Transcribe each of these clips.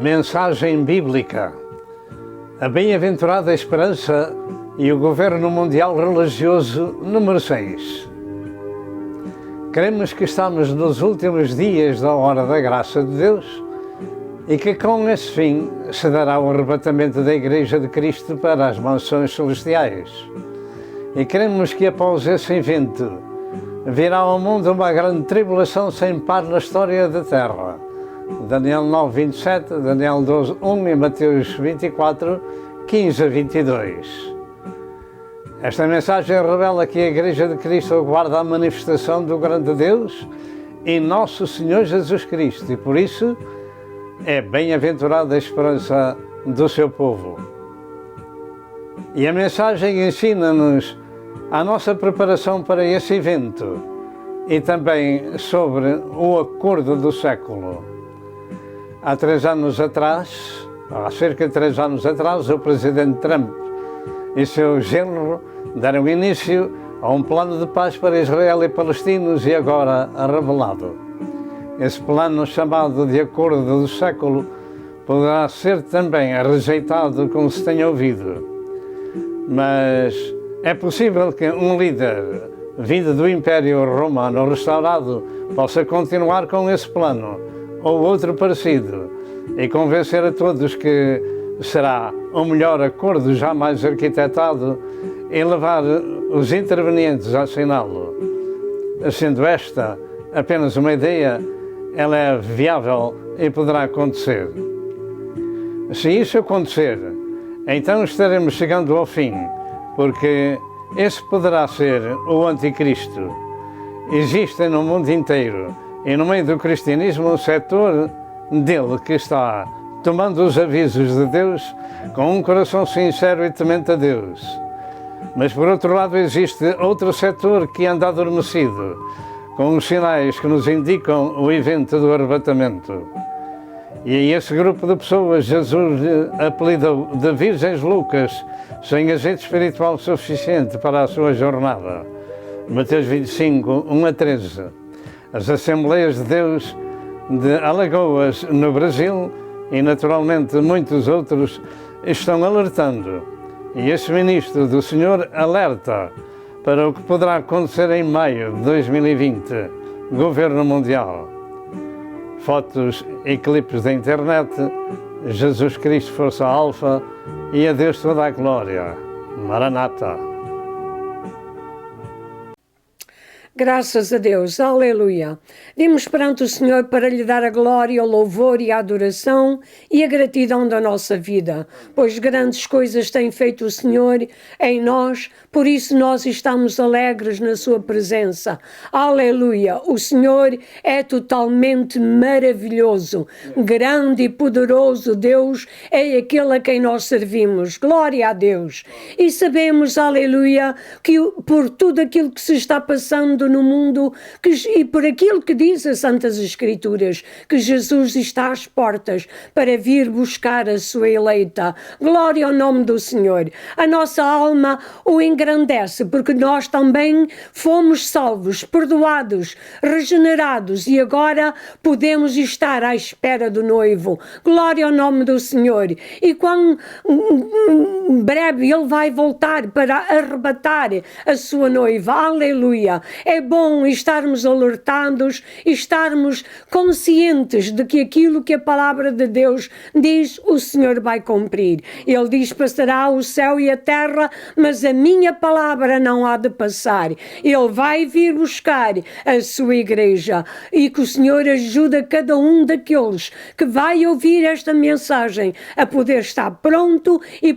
Mensagem bíblica. A bem-aventurada esperança e o governo mundial religioso número 6. Cremos que estamos nos últimos dias da hora da graça de Deus e que com esse fim se dará o arrebatamento da Igreja de Cristo para as mansões celestiais. E cremos que após esse evento virá ao mundo uma grande tribulação sem par na história da Terra. Daniel 9:27, Daniel 12:1 e Mateus 24:15-22. Esta mensagem revela que a Igreja de Cristo aguarda a manifestação do grande Deus e Nosso Senhor Jesus Cristo, e por isso é bem-aventurada a esperança do seu povo. E a mensagem ensina-nos a nossa preparação para esse evento e também sobre o acordo do século. Há cerca de 3 anos atrás, o presidente Trump e seu genro deram início a um plano de paz para Israel e palestinos e agora revelado. Esse plano, chamado de Acordo do Século, poderá ser também rejeitado, como se tenha ouvido. Mas é possível que um líder vindo do Império Romano restaurado possa continuar com esse plano ou outro parecido e convencer a todos que será o melhor acordo jamais arquitetado e levar os intervenientes a assiná-lo. Sendo esta apenas uma ideia, ela é viável e poderá acontecer. Se isso acontecer, então estaremos chegando ao fim, porque esse poderá ser o Anticristo. Existem no mundo inteiro e no meio do cristianismo um setor dele que está tomando os avisos de Deus com um coração sincero e temente a Deus. Mas por outro lado existe outro setor que anda adormecido, com os sinais que nos indicam o evento do arrebatamento. E a esse grupo de pessoas Jesus apelidou de virgens loucas, sem azeite espiritual suficiente para a sua jornada. Mateus 25:1-13. As Assembleias de Deus de Alagoas, no Brasil, e naturalmente muitos outros, estão alertando. E esse ministro do Senhor alerta para o que poderá acontecer em maio de 2020, governo mundial. Fotos e clipes da internet, Jesus Cristo força alfa e a Deus toda a glória. Maranata. Graças a Deus, aleluia. Vimos perante o Senhor para lhe dar a glória, o louvor e a adoração e a gratidão da nossa vida, pois grandes coisas tem feito o Senhor em nós, por isso nós estamos alegres na sua presença. Aleluia. O Senhor é totalmente maravilhoso, grande e poderoso Deus é aquele a quem nós servimos. Glória a Deus. E sabemos, aleluia, que por tudo aquilo que se está passando no mundo e por aquilo que diz as Santas Escrituras, que Jesus está às portas para vir buscar a sua eleita. Glória ao nome do Senhor. A nossa alma o engrandece porque nós também fomos salvos, perdoados, regenerados e agora podemos estar à espera do noivo. Glória ao nome do Senhor. E quando breve ele vai voltar para arrebatar a sua noiva. Aleluia. É bom estarmos alertados, estarmos conscientes de que aquilo que a palavra de Deus diz, o Senhor vai cumprir. Ele diz: passará o céu e a terra, mas a minha palavra não há de passar. Ele vai vir buscar a sua igreja e que o Senhor ajude cada um daqueles que vai ouvir esta mensagem a poder estar pronto e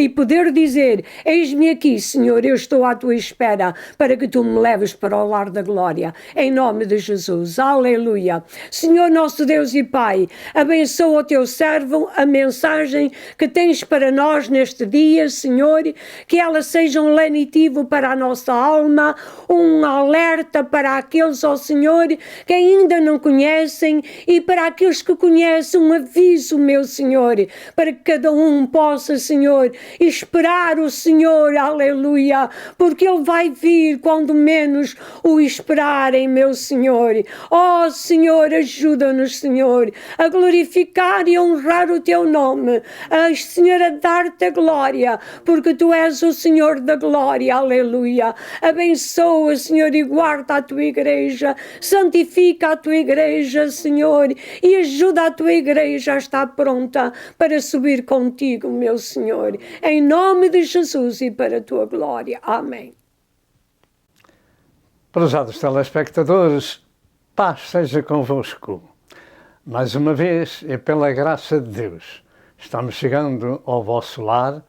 poder dizer: eis-me aqui, Senhor, eu estou à tua espera para que tu me leves para o lar da glória, em nome de Jesus. Aleluia. Senhor nosso Deus e Pai, abençoa o teu servo, a mensagem que tens para nós neste dia, Senhor, que ela seja um lenitivo para a nossa alma, um alerta para aqueles, ó Senhor, que ainda não conhecem e para aqueles que conhecem, um aviso, meu Senhor, para que cada um possa, Senhor, esperar o Senhor, aleluia, porque Ele vai vir quando menos o esperarem, meu Senhor. Ó Senhor, ajuda-nos, Senhor, a glorificar e honrar o Teu nome. Senhor, a dar-te a glória, porque Tu és o Senhor da glória. Aleluia. Abençoa, Senhor, e guarda a Tua igreja. Santifica a Tua igreja, Senhor, e ajuda a Tua igreja a estar pronta para subir contigo, meu Senhor. Em nome de Jesus e para a Tua glória. Amém. Prezados telespectadores, paz seja convosco. Mais uma vez, e pela graça de Deus, estamos chegando ao vosso lar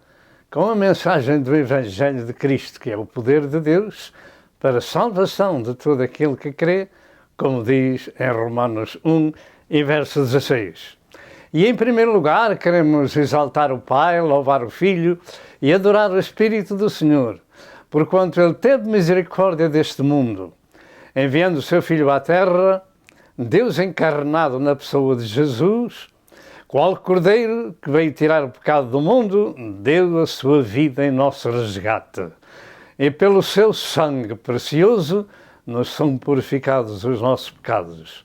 com a mensagem do Evangelho de Cristo, que é o poder de Deus para a salvação de todo aquele que crê, como diz em Romanos 1 e verso 16. E em primeiro lugar, queremos exaltar o Pai, louvar o Filho e adorar o Espírito do Senhor, porquanto Ele teve misericórdia deste mundo, enviando o seu Filho à terra, Deus encarnado na pessoa de Jesus, qual cordeiro que veio tirar o pecado do mundo, deu a sua vida em nosso resgate. E pelo seu sangue precioso nos são purificados os nossos pecados.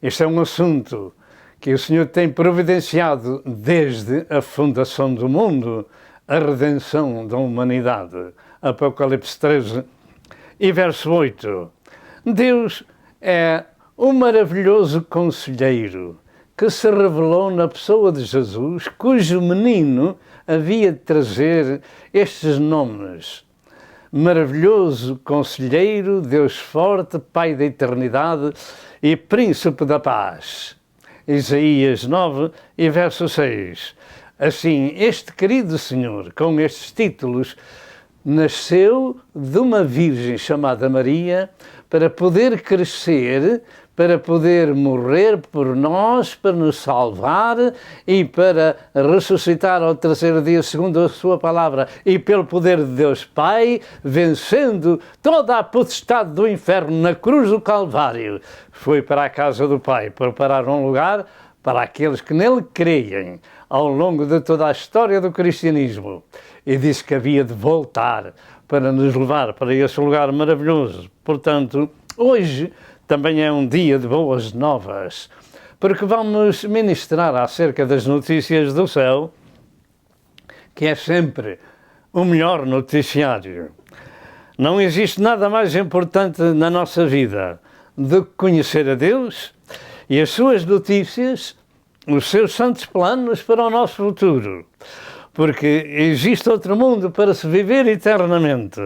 Este é um assunto que o Senhor tem providenciado desde a fundação do mundo, a redenção da humanidade. Apocalipse 13 e verso 8. Deus é o maravilhoso conselheiro que se revelou na pessoa de Jesus, cujo menino havia de trazer estes nomes: maravilhoso conselheiro, Deus forte, Pai da eternidade e Príncipe da paz. Isaías 9 e verso 6. Assim, este querido Senhor, com estes títulos, nasceu de uma virgem chamada Maria para poder crescer, para poder morrer por nós, para nos salvar e para ressuscitar ao terceiro dia, segundo a sua palavra, e pelo poder de Deus Pai, vencendo toda a potestade do inferno na cruz do Calvário, foi para a casa do Pai preparar um lugar para aqueles que nele creem ao longo de toda a história do cristianismo, e disse que havia de voltar para nos levar para esse lugar maravilhoso. Portanto, hoje também é um dia de boas novas, porque vamos ministrar acerca das notícias do céu, que é sempre o melhor noticiário. Não existe nada mais importante na nossa vida do que conhecer a Deus e as suas notícias, os seus santos planos para o nosso futuro, porque existe outro mundo para se viver eternamente,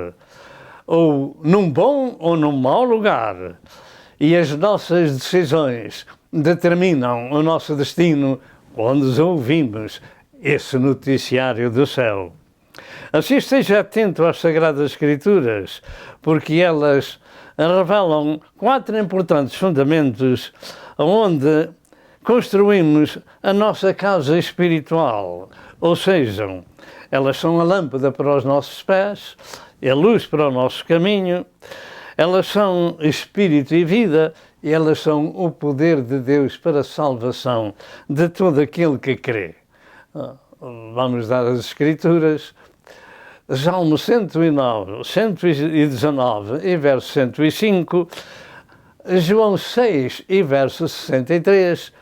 ou num bom ou num mau lugar, e as nossas decisões determinam o nosso destino quando ouvimos esse noticiário do céu. Assim, esteja atento às Sagradas Escrituras, porque elas revelam 4 importantes fundamentos onde construímos a nossa casa espiritual, ou seja, elas são a lâmpada para os nossos pés, a luz para o nosso caminho, elas são espírito e vida, e elas são o poder de Deus para a salvação de todo aquele que crê. Vamos dar as Escrituras. Salmo 109, 119 e verso 105, João 6 e verso 63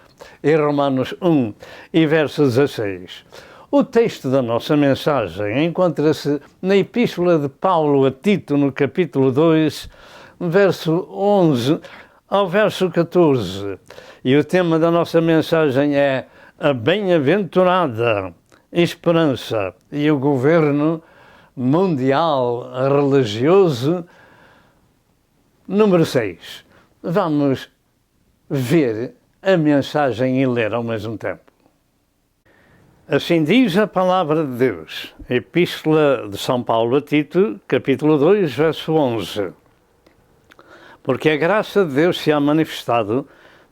e Romanos 1 e verso 16. O texto da nossa mensagem encontra-se na Epístola de Paulo a Tito, no capítulo 2, verso 11 ao verso 14. E o tema da nossa mensagem é a bem-aventurada esperança e o governo mundial religioso. Número 6. Vamos ver a mensagem e ler ao mesmo tempo. Assim diz a palavra de Deus, Epístola de São Paulo a Tito, capítulo 2, verso 11. Porque a graça de Deus se há manifestado,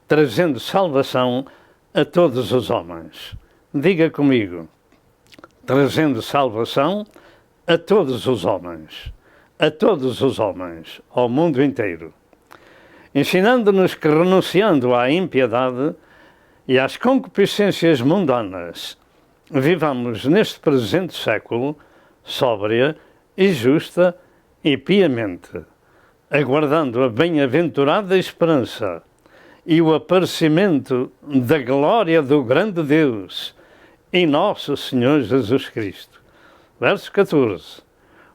trazendo salvação a todos os homens. Diga comigo, trazendo salvação a todos os homens, ao mundo inteiro, ensinando-nos que, renunciando à impiedade e às concupiscências mundanas, vivamos neste presente século sóbria e justa e piamente, aguardando a bem-aventurada esperança e o aparecimento da glória do grande Deus e nosso Senhor Jesus Cristo. Verso 14.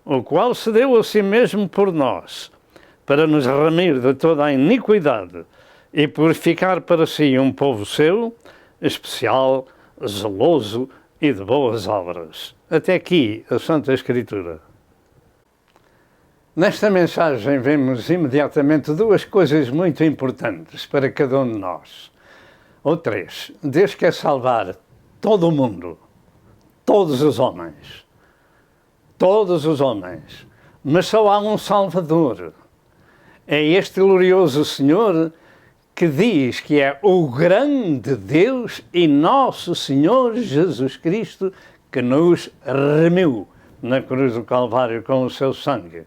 O qual se deu a si mesmo por nós, para nos remir de toda a iniquidade e purificar para si um povo seu, especial, zeloso e de boas obras. Até aqui a Santa Escritura. Nesta mensagem vemos imediatamente duas coisas muito importantes para cada um de nós. Ou três. Deus quer salvar todo o mundo, todos os homens. Todos os homens. Mas só há um Salvador. É este glorioso Senhor que diz que é o grande Deus e nosso Senhor Jesus Cristo que nos remiu na cruz do Calvário com o seu sangue.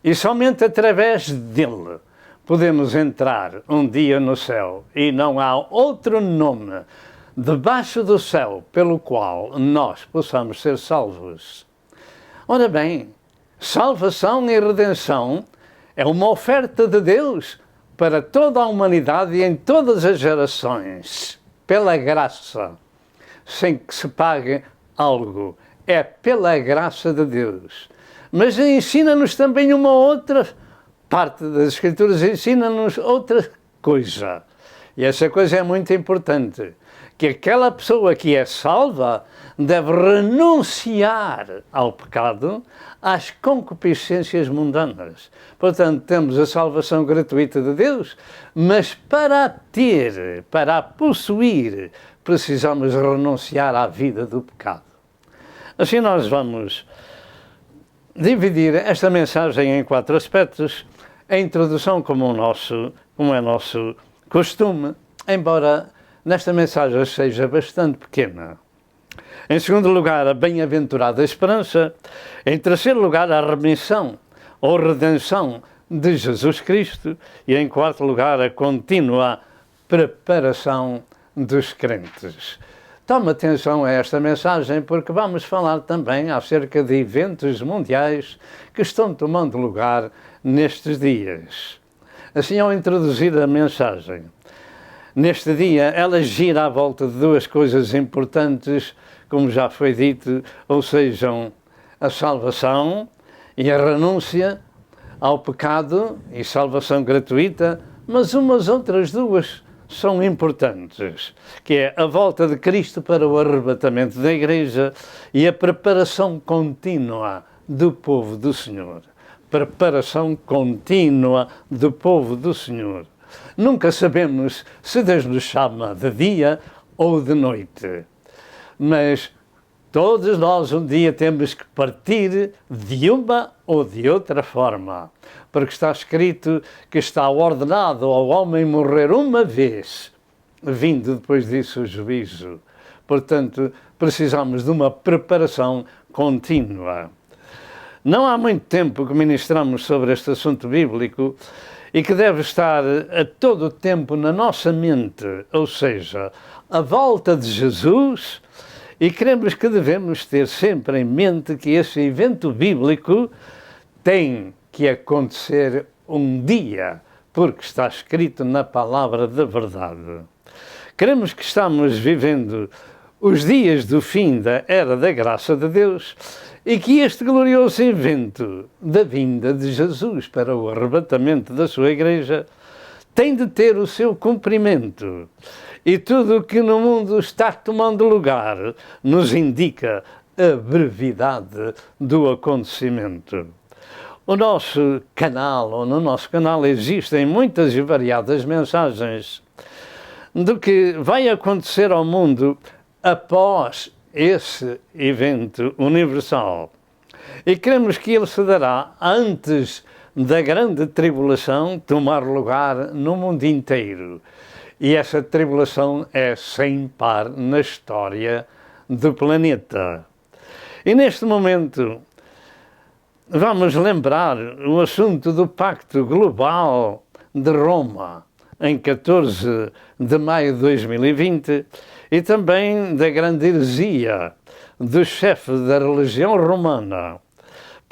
E somente através dele podemos entrar um dia no céu, e não há outro nome debaixo do céu pelo qual nós possamos ser salvos. Ora bem, salvação e redenção é uma oferta de Deus para toda a humanidade e em todas as gerações, pela graça, sem que se pague algo. É pela graça de Deus. Mas ensina-nos também uma outra parte das Escrituras, ensina-nos outra coisa. E essa coisa é muito importante, que aquela pessoa que é salva deve renunciar ao pecado, às concupiscências mundanas. Portanto, temos a salvação gratuita de Deus, mas para a ter, para a possuir, precisamos renunciar à vida do pecado. Assim nós vamos dividir esta mensagem em 4 aspectos. A introdução, como é nosso costume, embora nesta mensagem seja bastante pequena. Em segundo lugar, a bem-aventurada esperança. Em terceiro lugar, a remissão ou redenção de Jesus Cristo. E em quarto lugar, a contínua preparação dos crentes. Tome atenção a esta mensagem, porque vamos falar também acerca de eventos mundiais que estão tomando lugar nestes dias. Assim, ao introduzir a mensagem, neste dia, ela gira à volta de duas coisas importantes, como já foi dito, ou sejam a salvação e a renúncia ao pecado e salvação gratuita, mas umas outras duas são importantes, que é a volta de Cristo para o arrebatamento da Igreja e a preparação contínua do povo do Senhor. Preparação contínua do povo do Senhor. Nunca sabemos se Deus nos chama de dia ou de noite, mas todos nós um dia temos que partir de uma ou de outra forma, porque está escrito que está ordenado ao homem morrer uma vez, vindo depois disso o juízo. Portanto, precisamos de uma preparação contínua. Não há muito tempo que ministramos sobre este assunto bíblico e que deve estar a todo o tempo na nossa mente, ou seja, a volta de Jesus. E queremos que devemos ter sempre em mente que esse evento bíblico tem que acontecer um dia, porque está escrito na palavra da verdade. Queremos que estamos vivendo os dias do fim da era da graça de Deus e que este glorioso evento da vinda de Jesus para o arrebatamento da sua Igreja tem de ter o seu cumprimento. E tudo o que no mundo está tomando lugar nos indica a brevidade do acontecimento. No nosso canal existem muitas e variadas mensagens do que vai acontecer ao mundo após esse evento universal. E queremos que ele se dará antes da grande tribulação tomar lugar no mundo inteiro. E essa tribulação é sem par na história do planeta. E neste momento vamos lembrar o assunto do Pacto Global de Roma, em 14 de maio de 2020, e também da grande heresia do chefe da religião romana,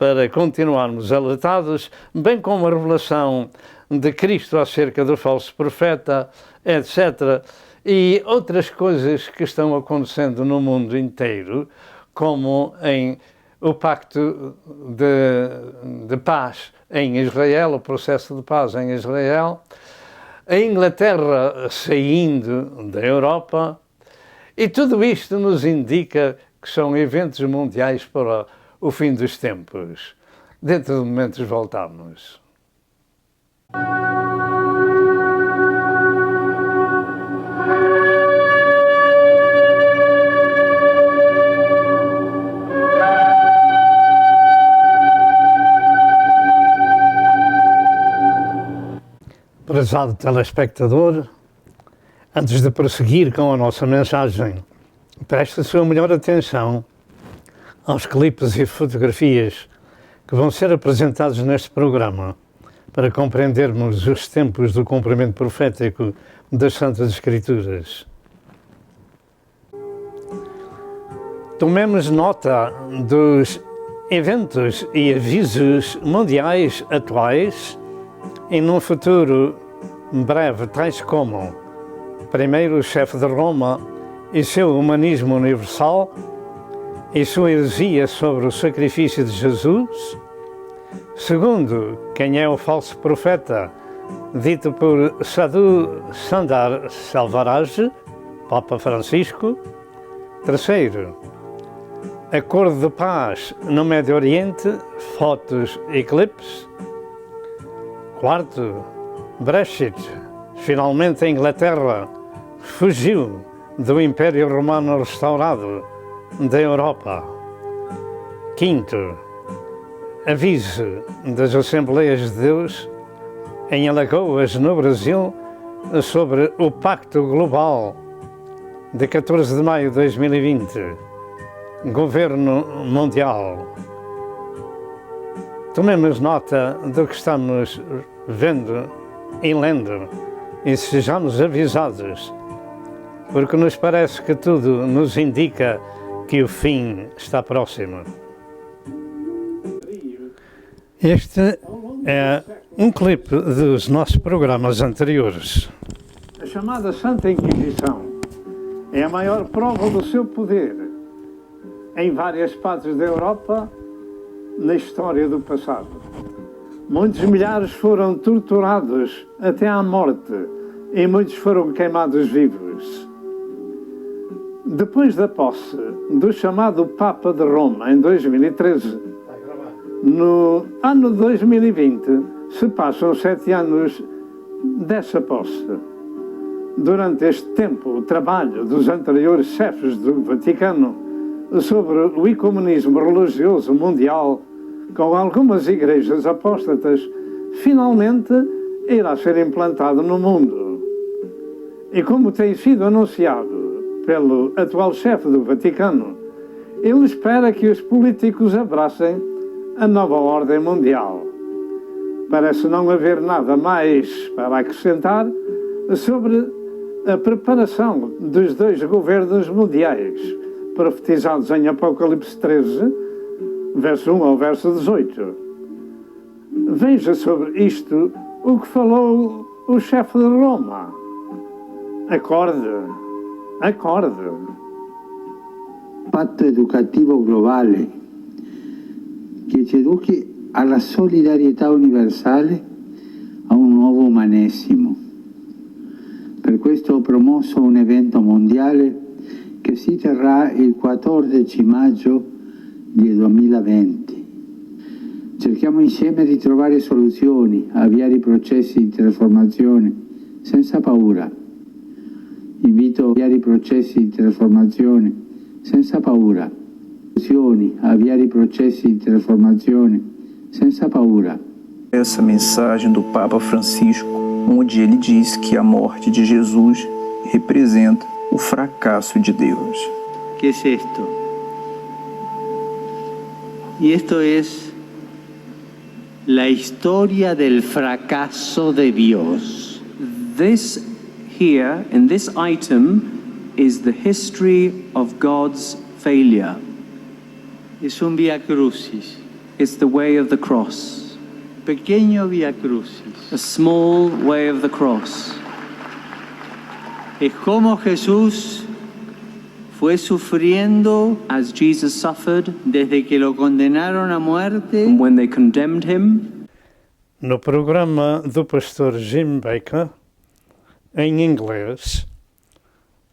para continuarmos alertados, bem como a revelação de Cristo acerca do falso profeta, etc. E outras coisas que estão acontecendo no mundo inteiro, como o pacto de paz em Israel, o processo de paz em Israel, a Inglaterra saindo da Europa, e tudo isto nos indica que são eventos mundiais para o fim dos tempos. Dentro de momentos voltamos. Prezado telespectador, antes de prosseguir com a nossa mensagem, preste a sua melhor atenção aos clipes e fotografias que vão ser apresentados neste programa para compreendermos os tempos do cumprimento profético das Santas Escrituras. Tomemos nota dos eventos e avisos mundiais atuais e num futuro breve, tais como: primeiro, o chefe de Roma e seu humanismo universal e sua heresia sobre o sacrifício de Jesus. Segundo, quem é o falso profeta, dito por Sadhu Sundar Selvaraj, Papa Francisco. Terceiro, acordo de paz no Médio Oriente, fotos e clipes. Quarto, Brexit. Finalmente a Inglaterra fugiu do Império Romano restaurado da Europa. Quinto, aviso das Assembleias de Deus em Alagoas, no Brasil, sobre o Pacto Global de 14 de maio de 2020, Governo Mundial. Tomemos nota do que estamos vendo e lendo e sejamos avisados, porque nos parece que tudo nos indica que o fim está próximo. Este é um clipe dos nossos programas anteriores. A chamada Santa Inquisição é a maior prova do seu poder em várias partes da Europa na história do passado. Muitos milhares foram torturados até à morte e muitos foram queimados vivos. Depois da posse do chamado Papa de Roma, em 2013, no ano 2020, se passam 7 anos dessa posse. Durante este tempo, o trabalho dos anteriores chefes do Vaticano sobre o ecumenismo religioso mundial, com algumas igrejas apóstatas, finalmente irá ser implantado no mundo. E como tem sido anunciado pelo atual chefe do Vaticano, ele espera que os políticos abracem a nova ordem mundial. Parece não haver nada mais para acrescentar sobre a preparação dos 2 governos mundiais, profetizados em Apocalipse 13, verso 1 ao verso 18. Veja sobre isto o que falou o chefe de Roma. Acorde. Patto educativo globale che ci educhi alla solidarietà universale, a un nuovo umanesimo. Per questo ho promosso un evento mondiale che si terrà il 14 maggio del 2020. Cerchiamo insieme di trovare soluzioni, avviare i processi di trasformazione senza paura. Invito a avviare i processi di trasformazione senza paura. Avviare i processi di trasformazione senza paura. Essa mensagem do Papa Francisco, onde ele diz que a morte de Jesus representa o fracasso de Deus. ¿Qué es esto? Y esto es la historia del fracaso de Dios. This here, in this item, is the history of God's failure. Es un vía crucis. It's the way of the cross, pequeño vía crucis. a small way of the cross. Es como Jesús fue sufriendo As Jesus suffered desde que lo condenaron a muerte when they condemned him, No programa do pastor Jim Baker, em inglês,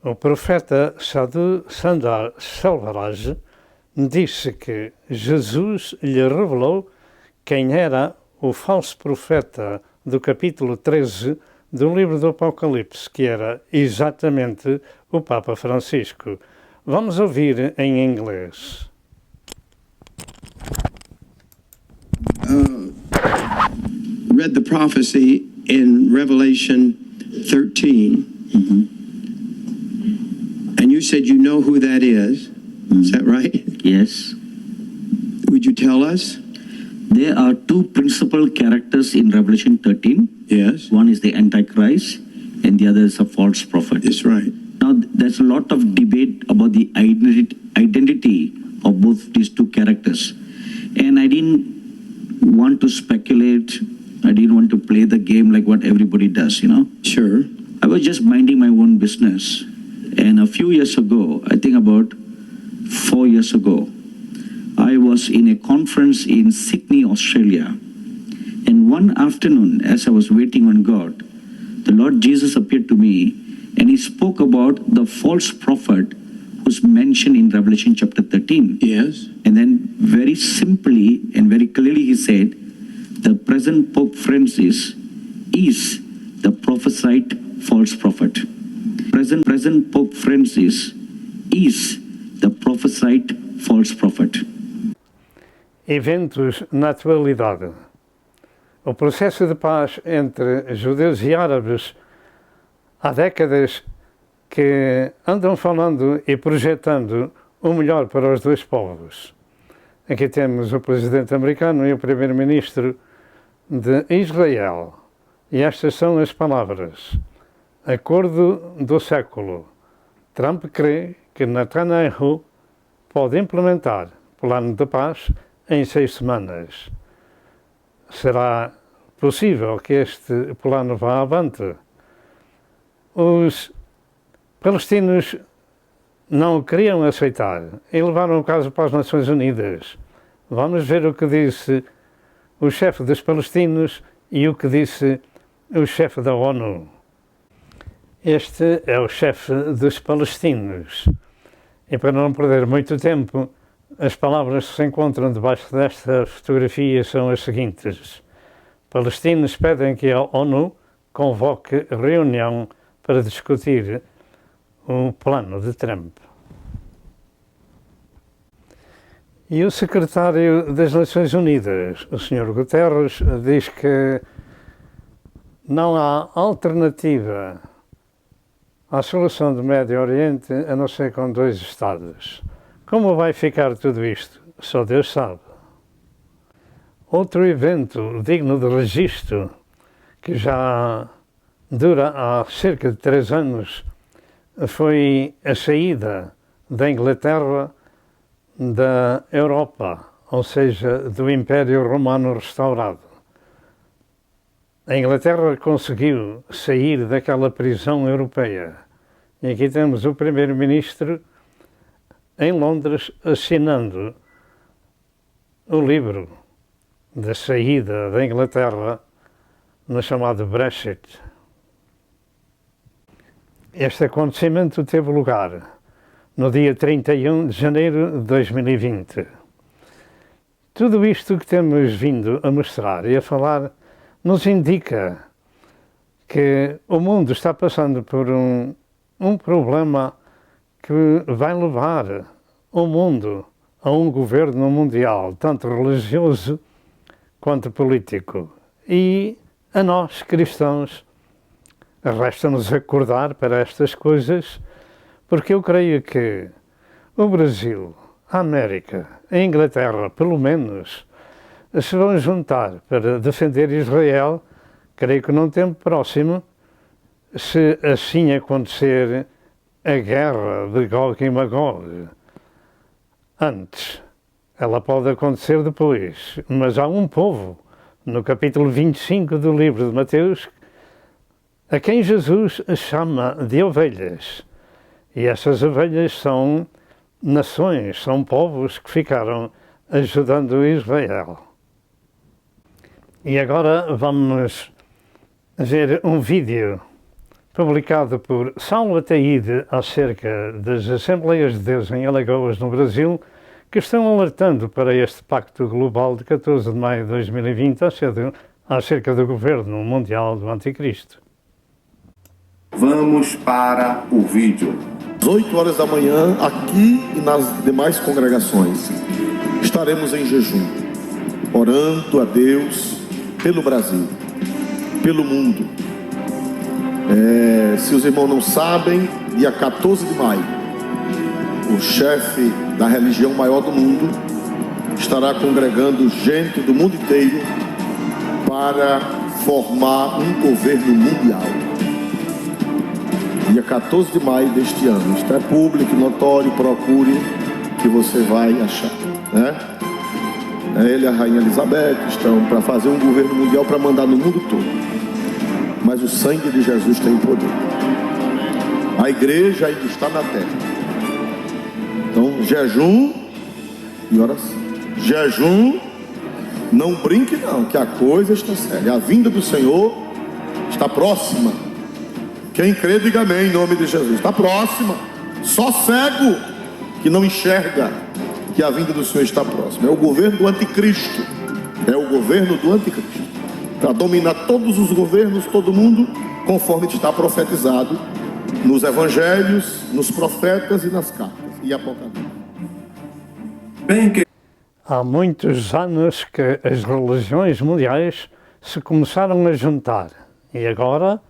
o profeta Sadhu Sundar Selvaraj disse que Jesus lhe revelou quem era o falso profeta do capítulo 13 do livro do Apocalipse, que era exatamente o Papa Francisco. Vamos ouvir em inglês. Read the prophecy in Revelation 13. And you said you know who that is. Is that right? Yes. Would you tell us? There are two principal characters in Revelation 13. Yes. One is the Antichrist and the other is a false prophet. That's right. Now, there's a lot of debate about the identity of both these two characters. And I didn't want to speculate. I didn't want to play the game like what everybody does, you know. Sure. I was just minding my own business. And a few years ago, I think about 4 years ago, I was in a conference in Sydney, Australia. And one afternoon, as I was waiting on God, the Lord Jesus appeared to me and he spoke about the false prophet who's mentioned in Revelation chapter 13. Yes. And then very simply and very clearly he said, the present Pope Francis is the prophesied false prophet. Present Pope Francis is the prophesied false prophet. Eventos na atualidade. O processo de paz entre judeus e árabes há décadas que andam falando e projetando o melhor para os dois povos. Aqui temos o presidente americano e o primeiro-ministro de Israel. E estas são as palavras. Acordo do século. Trump crê que Netanyahu pode implementar plano de paz em 6 semanas. Será possível que este plano vá avante? Os palestinos não o queriam aceitar e levaram o caso para as Nações Unidas. Vamos ver o que disse o chefe dos palestinos e o que disse o chefe da ONU. Este é o chefe dos palestinos. E para não perder muito tempo, as palavras que se encontram debaixo desta fotografia são as seguintes. Palestinos pedem que a ONU convoque reunião para discutir o plano de Trump. E o secretário das Nações Unidas, o Sr. Guterres, diz que não há alternativa à solução do Médio Oriente a não ser com 2 Estados. Como vai ficar tudo isto? Só Deus sabe. Outro evento digno de registro, que já dura há cerca de 3 anos, foi a saída da Inglaterra da Europa, ou seja, do Império Romano restaurado. A Inglaterra conseguiu sair daquela prisão europeia. E aqui temos o primeiro-ministro em Londres assinando o livro da saída da Inglaterra no chamado Brexit. Este acontecimento teve lugar no dia 31 de janeiro de 2020. Tudo isto que temos vindo a mostrar e a falar nos indica que o mundo está passando por um problema que vai levar o mundo a um governo mundial, tanto religioso quanto político. E a nós, cristãos, resta-nos acordar para estas coisas, porque eu creio que o Brasil, a América, a Inglaterra, pelo menos, se vão juntar para defender Israel, creio que num tempo próximo, se assim acontecer a guerra de Gog e Magog. Antes, ela pode acontecer depois, mas há um povo, no capítulo 25 do livro de Mateus, a quem Jesus chama de ovelhas. E essas ovelhas são nações, são povos que ficaram ajudando Israel. E agora vamos ver um vídeo publicado por Saulo Ataíde acerca das Assembleias de Deus em Alagoas, no Brasil, que estão alertando para este Pacto Global de 14 de maio de 2020 acerca do governo mundial do Anticristo. Vamos para o vídeo. Às 8 horas da manhã, aqui e nas demais congregações, estaremos em jejum, orando a Deus pelo Brasil, pelo mundo. Se os irmãos não sabem, dia 14 de maio, o chefe da religião maior do mundo estará congregando gente do mundo inteiro para formar um governo mundial. Dia 14 de maio deste ano. Isto é público, notório, procure que você vai achar, né? Ele e a Rainha Elizabeth estão para fazer um governo mundial para mandar no mundo todo. Mas o sangue de Jesus tem poder. A igreja ainda está na terra. Então, jejum e oração. Jejum, não brinque não, que a coisa está séria. A vinda do Senhor está próxima. Quem crê, diga amém em nome de Jesus. Está próxima. Só cego que não enxerga que a vinda do Senhor está próxima. É o governo do anticristo. É o governo do anticristo. Para dominar todos os governos, todo mundo, conforme está profetizado nos evangelhos, nos profetas e nas cartas e Apocalipse. Há muitos anos que as religiões mundiais se começaram a juntar e agora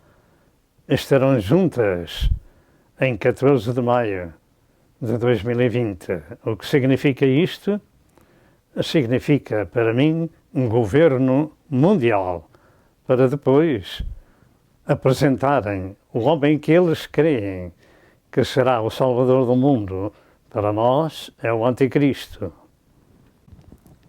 estarão juntas em 14 de maio de 2020. O que significa isto? Significa, para mim, um governo mundial, para depois apresentarem o homem que eles creem que será o Salvador do mundo. Para nós é o Anticristo.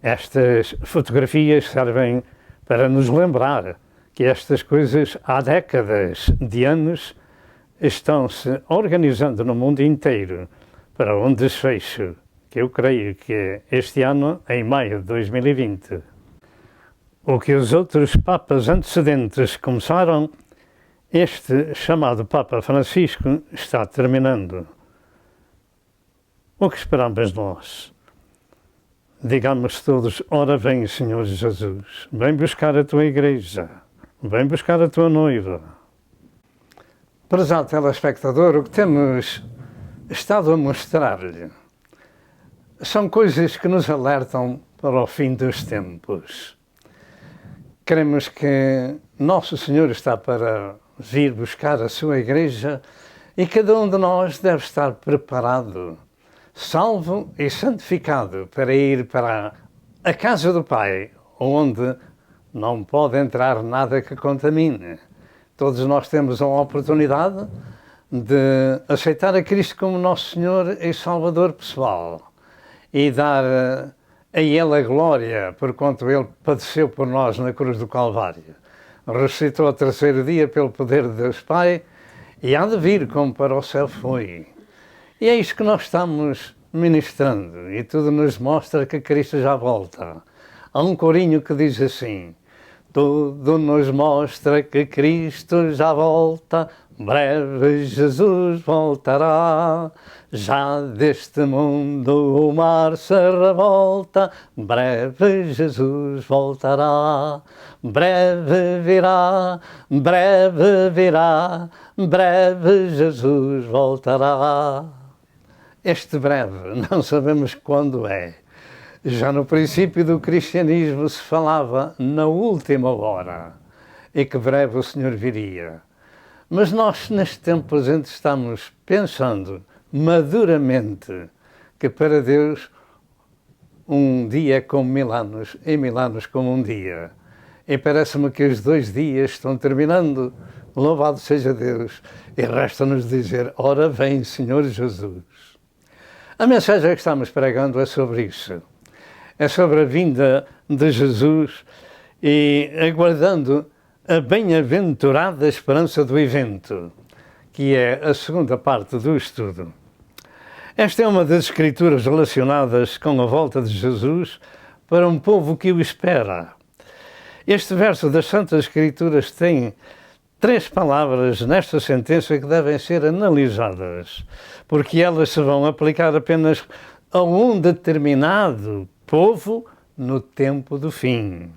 Estas fotografias servem para nos lembrar que estas coisas há décadas de anos estão-se organizando no mundo inteiro para um desfecho, que eu creio que é este ano, em maio de 2020. O que os outros papas antecedentes começaram, este chamado Papa Francisco está terminando. O que esperamos nós? Digamos todos, ora vem, Senhor Jesus, vem buscar a tua igreja, vem buscar a tua noiva. Prezado telespectador, o que temos estado a mostrar-lhe são coisas que nos alertam para o fim dos tempos. Queremos que Nosso Senhor está para vir buscar a sua igreja e cada um de nós deve estar preparado, salvo e santificado para ir para a casa do Pai, onde não pode entrar nada que contamine. Todos nós temos a oportunidade de aceitar a Cristo como nosso Senhor e Salvador pessoal e dar a Ele a glória, porquanto Ele padeceu por nós na cruz do Calvário. Ressuscitou ao terceiro dia pelo poder de Deus Pai e há de vir como para o céu foi. E é isto que nós estamos ministrando e tudo nos mostra que Cristo já volta. Há um corinho que diz assim: tudo nos mostra que Cristo já volta, breve Jesus voltará. Já deste mundo o mar se revolta, breve Jesus voltará. Breve virá, breve virá, breve Jesus voltará. Este breve não sabemos quando é. Já no princípio do cristianismo se falava na última hora e que breve o Senhor viria. Mas nós, neste tempo presente, estamos pensando maduramente que para Deus um dia é como 1000 anos e 1000 anos como um dia. E parece-me que os 2 dias estão terminando. Louvado seja Deus. E resta-nos dizer, ora vem, Senhor Jesus. A mensagem que estamos pregando é sobre isso. é sobre a vinda de Jesus e aguardando a bem-aventurada esperança do evento, que é a segunda parte do estudo. Esta é uma das escrituras relacionadas com a volta de Jesus para um povo que o espera. Este verso das Santas Escrituras tem 3 palavras nesta sentença que devem ser analisadas, porque elas se vão aplicar apenas a um determinado povo no tempo do fim.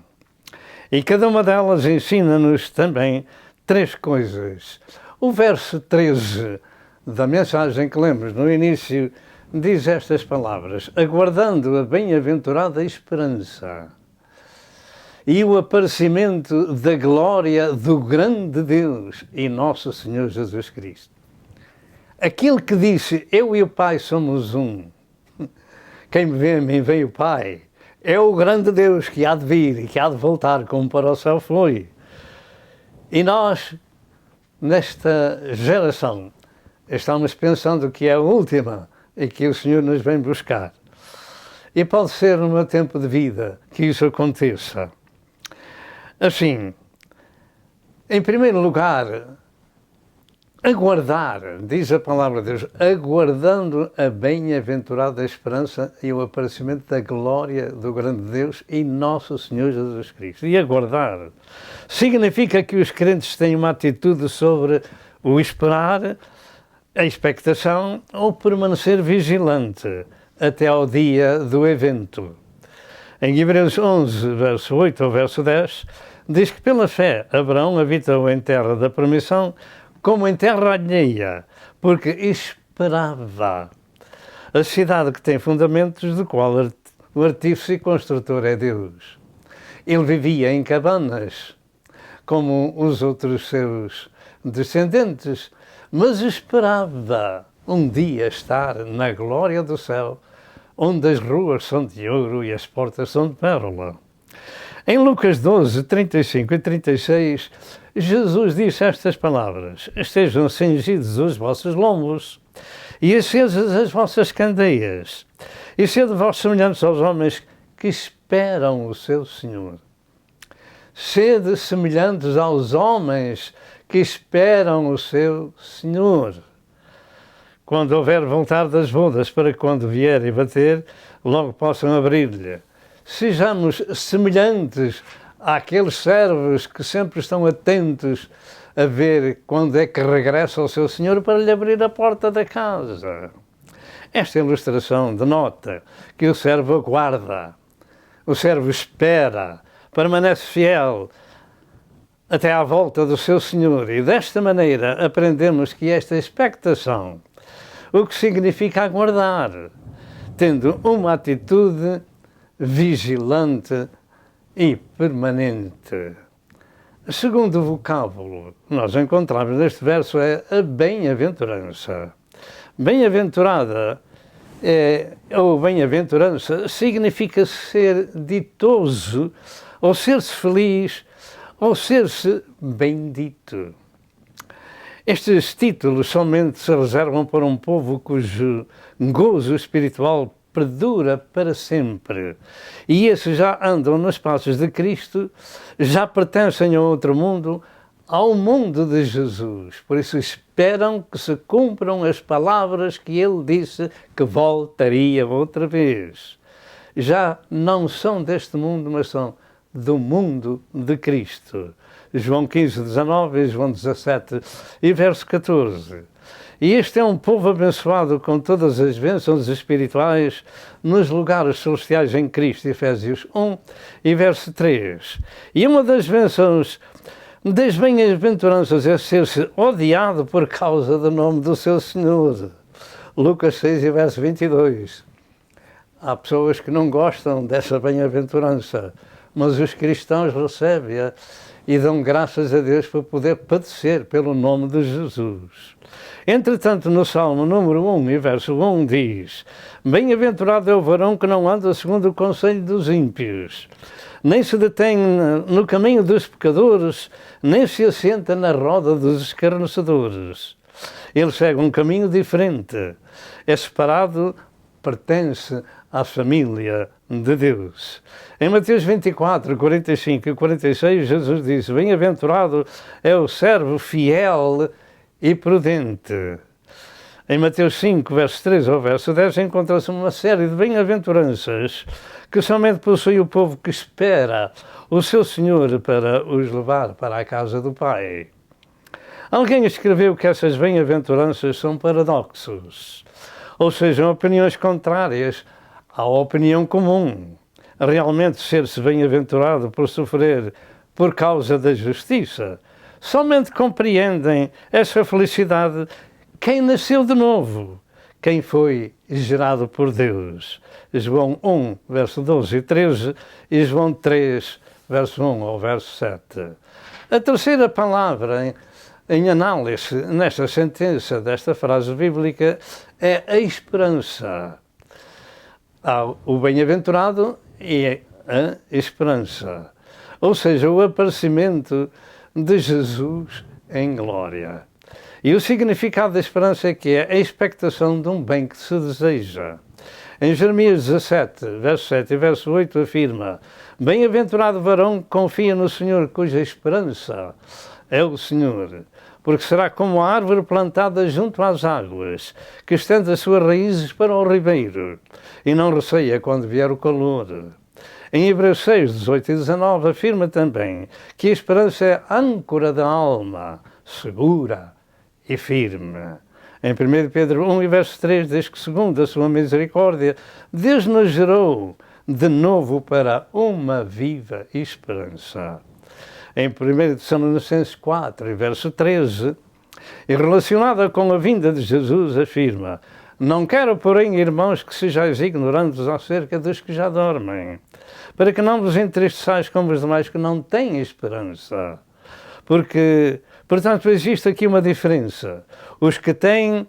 E cada uma delas ensina-nos também 3 coisas. O verso 13 da mensagem que lemos no início diz estas palavras: aguardando a bem-aventurada esperança e o aparecimento da glória do grande Deus e nosso Senhor Jesus Cristo. Aquele que disse, eu e o Pai somos um. Quem me vê a mim, vê o Pai. É o grande Deus que há de vir e que há de voltar como para o céu foi. E nós, nesta geração, estamos pensando que é a última e que o Senhor nos vem buscar. E pode ser no meu tempo de vida que isso aconteça. Assim, em primeiro lugar, aguardar, diz a palavra de Deus, aguardando a bem-aventurada esperança e o aparecimento da glória do grande Deus e nosso Senhor Jesus Cristo. E aguardar significa que os crentes têm uma atitude sobre o esperar, a expectação ou permanecer vigilante até ao dia do evento. Em Hebreus 11, verso 8 ao verso 10, diz que pela fé Abraão habitou em terra da promissão como em terra alheia, porque esperava a cidade que tem fundamentos, do qual o artífice e construtor é Deus. Ele vivia em cabanas, como os outros seus descendentes, mas esperava um dia estar na glória do céu, onde as ruas são de ouro e as portas são de pérola. Em Lucas 12, 35 e 36, Jesus disse estas palavras: estejam cingidos os vossos lombos e acesas as vossas candeias, e sede vós semelhantes aos homens que esperam o seu Senhor. Sede semelhantes aos homens que esperam o seu Senhor. Quando houver voltar das bodas, para que quando vier e bater, logo possam abrir-lhe. Sejamos semelhantes àqueles servos que sempre estão atentos a ver quando é que regressa ao seu Senhor para lhe abrir a porta da casa. Esta ilustração denota que o servo aguarda, o servo espera, permanece fiel até à volta do seu Senhor, e desta maneira aprendemos que esta expectação, o que significa aguardar, tendo uma atitude vigilante e permanente. O segundo vocábulo que nós encontramos neste verso é a bem-aventurança. Bem-aventurada ou bem-aventurança significa ser ditoso, ou ser-se feliz, ou ser-se bendito. Estes títulos somente se reservam para um povo cujo gozo espiritual perdura para sempre. E esses já andam nos passos de Cristo, já pertencem a outro mundo, ao mundo de Jesus. Por isso esperam que se cumpram as palavras que ele disse que voltaria outra vez. Já não são deste mundo, mas são do mundo de Cristo. João 15, 19 e João 17 e verso 14. E este é um povo abençoado com todas as bênçãos espirituais nos lugares celestiais em Cristo, Efésios 1 e verso 3. E uma das bênçãos das bem-aventuranças é ser-se odiado por causa do nome do seu Senhor. Lucas 6 e verso 22. Há pessoas que não gostam dessa bem-aventurança, mas os cristãos recebem-a e dão graças a Deus por poder padecer pelo nome de Jesus. Entretanto, no Salmo número 1 e verso 1 diz: bem-aventurado é o varão que não anda segundo o conselho dos ímpios, nem se detém no caminho dos pecadores, nem se assenta na roda dos escarnecedores. Ele segue um caminho diferente, é separado, pertence à família de Deus. Em Mateus 24, 45 e 46, Jesus diz: bem-aventurado é o servo fiel e prudente. Em Mateus 5, verso 3 ao verso 10, encontra-se uma série de bem-aventuranças que somente possui o povo que espera o seu Senhor para os levar para a casa do Pai. Alguém escreveu que essas bem-aventuranças são paradoxos, ou seja, opiniões contrárias à opinião comum. Realmente, ser-se bem-aventurado por sofrer por causa da justiça, somente compreendem essa felicidade quem nasceu de novo, quem foi gerado por Deus. João 1, verso 12 e 13, e João 3, verso 1 ao verso 7. A terceira palavra em análise nesta sentença, desta frase bíblica, é a esperança. Há o bem-aventurado e a esperança, ou seja, o aparecimento de Jesus em glória. E o significado da esperança é que é a expectação de um bem que se deseja. Em Jeremias 17, verso 7 e verso 8 afirma: bem-aventurado o varão que confia no Senhor, cuja esperança é o Senhor, porque será como a árvore plantada junto às águas, que estende as suas raízes para o ribeiro, e não receia quando vier o calor. Em Hebreus 6, 18 e 19 afirma também que a esperança é a âncora da alma, segura e firme. Em 1 Pedro 1 e verso 3 diz que, segundo a sua misericórdia, Deus nos gerou de novo para uma viva esperança. Em 1 Tessalonicenses 4 e verso 13, e relacionada com a vinda de Jesus, afirma: não quero, porém, irmãos, que sejais ignorantes acerca dos que já dormem, para que não vos entristeçais como os demais que não têm esperança. Porque, portanto, existe aqui uma diferença. Os que têm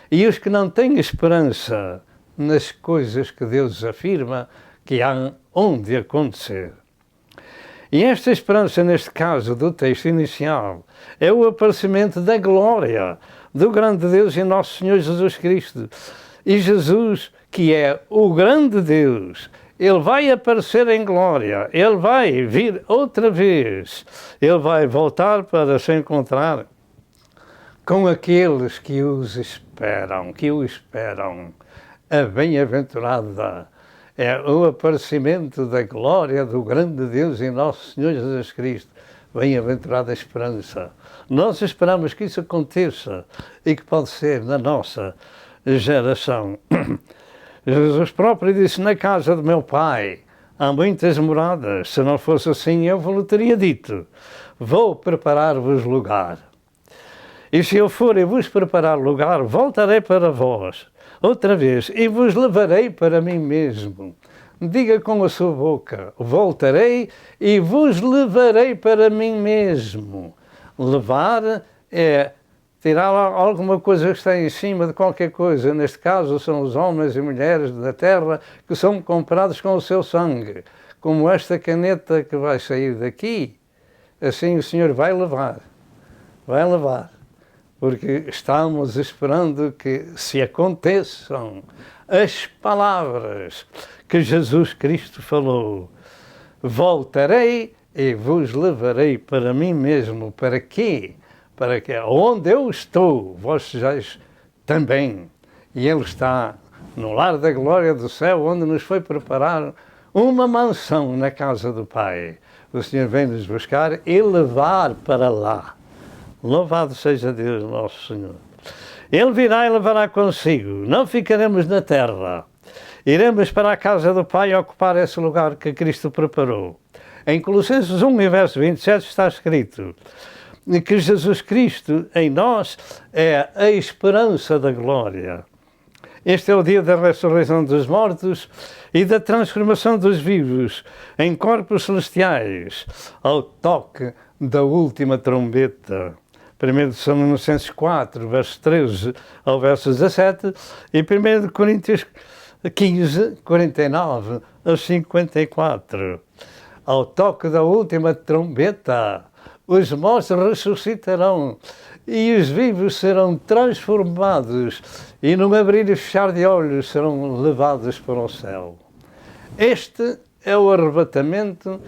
e os que não têm esperança nas coisas que Deus afirma que há onde acontecer. E esta esperança, neste caso do texto inicial, é o aparecimento da glória do grande Deus e nosso Senhor Jesus Cristo. E Jesus, que é o grande Deus, Ele vai aparecer em glória, Ele vai vir outra vez, Ele vai voltar para se encontrar com aqueles que os esperam, que o esperam. A bem-aventurada é o aparecimento da glória do grande Deus e nosso Senhor Jesus Cristo. Bem-aventurada esperança. Nós esperamos que isso aconteça e que pode ser na nossa geração. Jesus próprio disse: na casa do meu Pai há muitas moradas. Se não fosse assim, eu vos teria dito: vou preparar-vos lugar. E se eu for e vos preparar lugar, voltarei para vós outra vez e vos levarei para mim mesmo. Diga com a sua boca: voltarei e vos levarei para mim mesmo. Levar é tirar alguma coisa que está em cima de qualquer coisa. Neste caso são os homens e mulheres da terra que são comprados com o seu sangue. Como esta caneta que vai sair daqui, assim o Senhor vai levar. Vai levar. Porque estamos esperando que se aconteçam as palavras que Jesus Cristo falou: voltarei e vos levarei para mim mesmo. Para quê? Para que onde eu estou, vós sejais também. E Ele está no lar da glória do céu, onde nos foi preparar uma mansão na casa do Pai. O Senhor vem nos buscar e levar para lá. Louvado seja Deus, nosso Senhor. Ele virá e levará consigo. Não ficaremos na terra. Iremos para a casa do Pai ocupar esse lugar que Cristo preparou. Em Colossenses 1, verso 27, está escrito que Jesus Cristo em nós é a esperança da glória. Este é o dia da ressurreição dos mortos e da transformação dos vivos em corpos celestiais, ao toque da última trombeta. 1 Tessalonicenses 4, verso 13 ao verso 17, e 1 Coríntios 15, 49 a 54. Ao toque da última trombeta, os mortos ressuscitarão e os vivos serão transformados e num abrir e fechar de olhos serão levados para o céu. Este é o arrebatamento,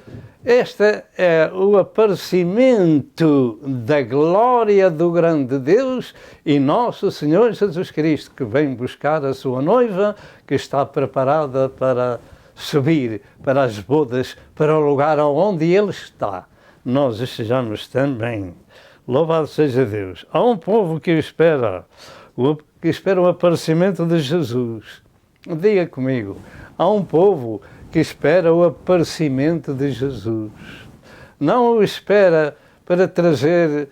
este é o aparecimento da glória do grande Deus e nosso Senhor Jesus Cristo, que vem buscar a sua noiva, que está preparada para subir para as bodas, para o lugar onde Ele está. Nós estejamos também. Louvado seja Deus. Há um povo que espera o aparecimento de Jesus. Diga comigo, há um povo que espera o aparecimento de Jesus. Não o espera para trazer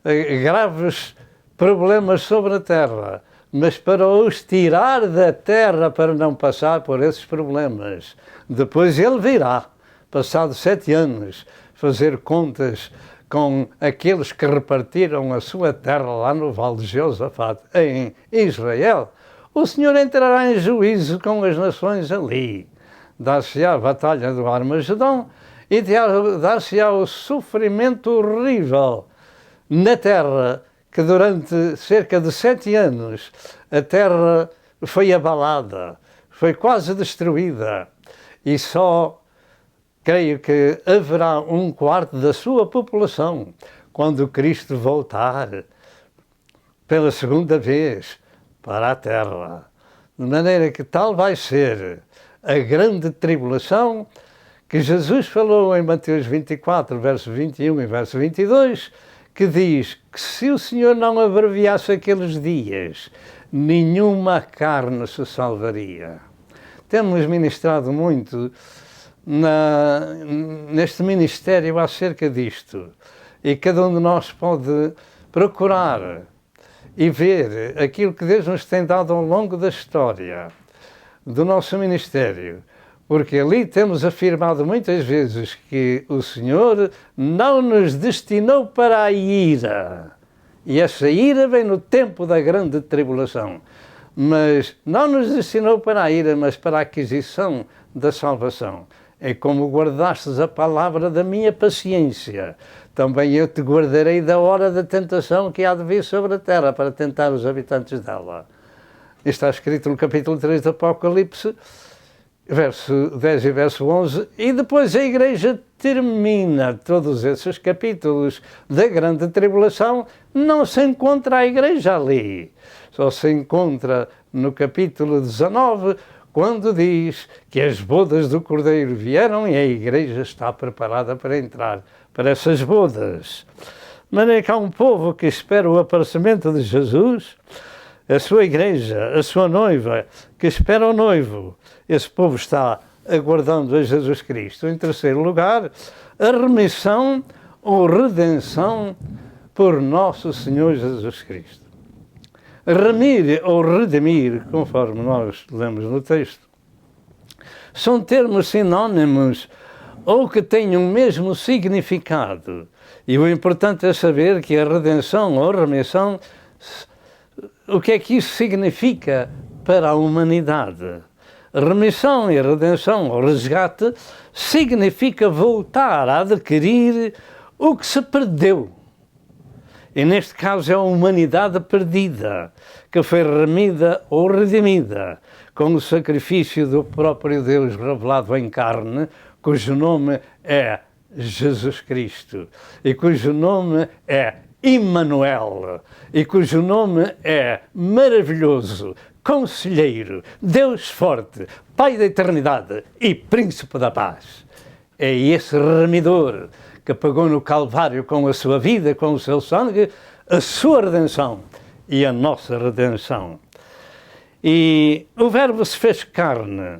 graves problemas sobre a terra, mas para os tirar da terra para não passar por esses problemas. Depois ele virá, passados 7 anos, fazer contas com aqueles que repartiram a sua terra lá no Vale de Josafate, em Israel. O Senhor entrará em juízo com as nações ali. Dar-se-á a batalha do Armagedão e dar-se-á o sofrimento horrível na terra, que durante cerca de 7 anos a terra foi abalada, foi quase destruída, e só creio que haverá 1/4 da sua população quando Cristo voltar pela segunda vez para a terra. De maneira que tal vai ser a grande tribulação que Jesus falou em Mateus 24, verso 21 e verso 22, que diz que se o Senhor não abreviasse aqueles dias, nenhuma carne se salvaria. Temos ministrado muito neste ministério acerca disto, e cada um de nós pode procurar e ver aquilo que Deus nos tem dado ao longo da história do nosso ministério, porque ali temos afirmado muitas vezes que o Senhor não nos destinou para a ira, e essa ira vem no tempo da grande tribulação, mas não nos destinou para a ira, mas para a aquisição da salvação. É como guardastes a palavra da minha paciência, também eu te guardarei da hora da tentação que há de vir sobre a terra para tentar os habitantes dela. Está escrito no capítulo 3 do Apocalipse, verso 10 e verso 11, e depois a Igreja termina todos esses capítulos da grande tribulação. Não se encontra a Igreja ali, só se encontra no capítulo 19, quando diz que as bodas do Cordeiro vieram e a Igreja está preparada para entrar para essas bodas. De maneira que há um povo que espera o aparecimento de Jesus, a sua Igreja, a sua noiva, que espera o noivo. Esse povo está aguardando a Jesus Cristo. Em terceiro lugar, a remissão ou redenção por nosso Senhor Jesus Cristo. Remir ou redimir, conforme nós lemos no texto, são termos sinónimos ou que têm o mesmo significado. E o importante é saber que a redenção ou remissão, o que é que isso significa para a humanidade? Remissão e redenção ou resgate significa voltar a adquirir o que se perdeu. E neste caso é a humanidade perdida, que foi remida ou redimida com o sacrifício do próprio Deus revelado em carne, cujo nome é Jesus Cristo, e cujo nome é Immanuel, e cujo nome é maravilhoso, Conselheiro, Deus forte, Pai da eternidade e Príncipe da paz. É esse remidor que pagou no Calvário com a sua vida, com o seu sangue, a sua redenção e a nossa redenção. E o Verbo se fez carne.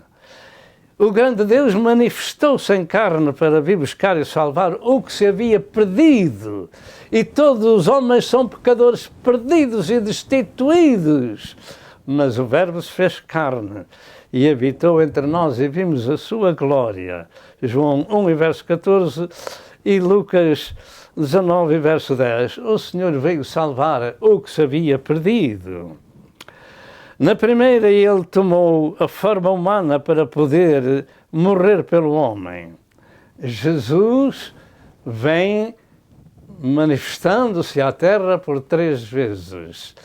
O grande Deus manifestou-se em carne para vir buscar e salvar o que se havia perdido. E todos os homens são pecadores perdidos e destituídos. Mas o Verbo se fez carne e habitou entre nós e vimos a sua glória. João 1, verso 14 e Lucas 19, verso 10. O Senhor veio salvar o que se havia perdido. Na primeira, ele tomou a forma humana para poder morrer pelo homem. Jesus vem manifestando-se à terra por 3 vezes.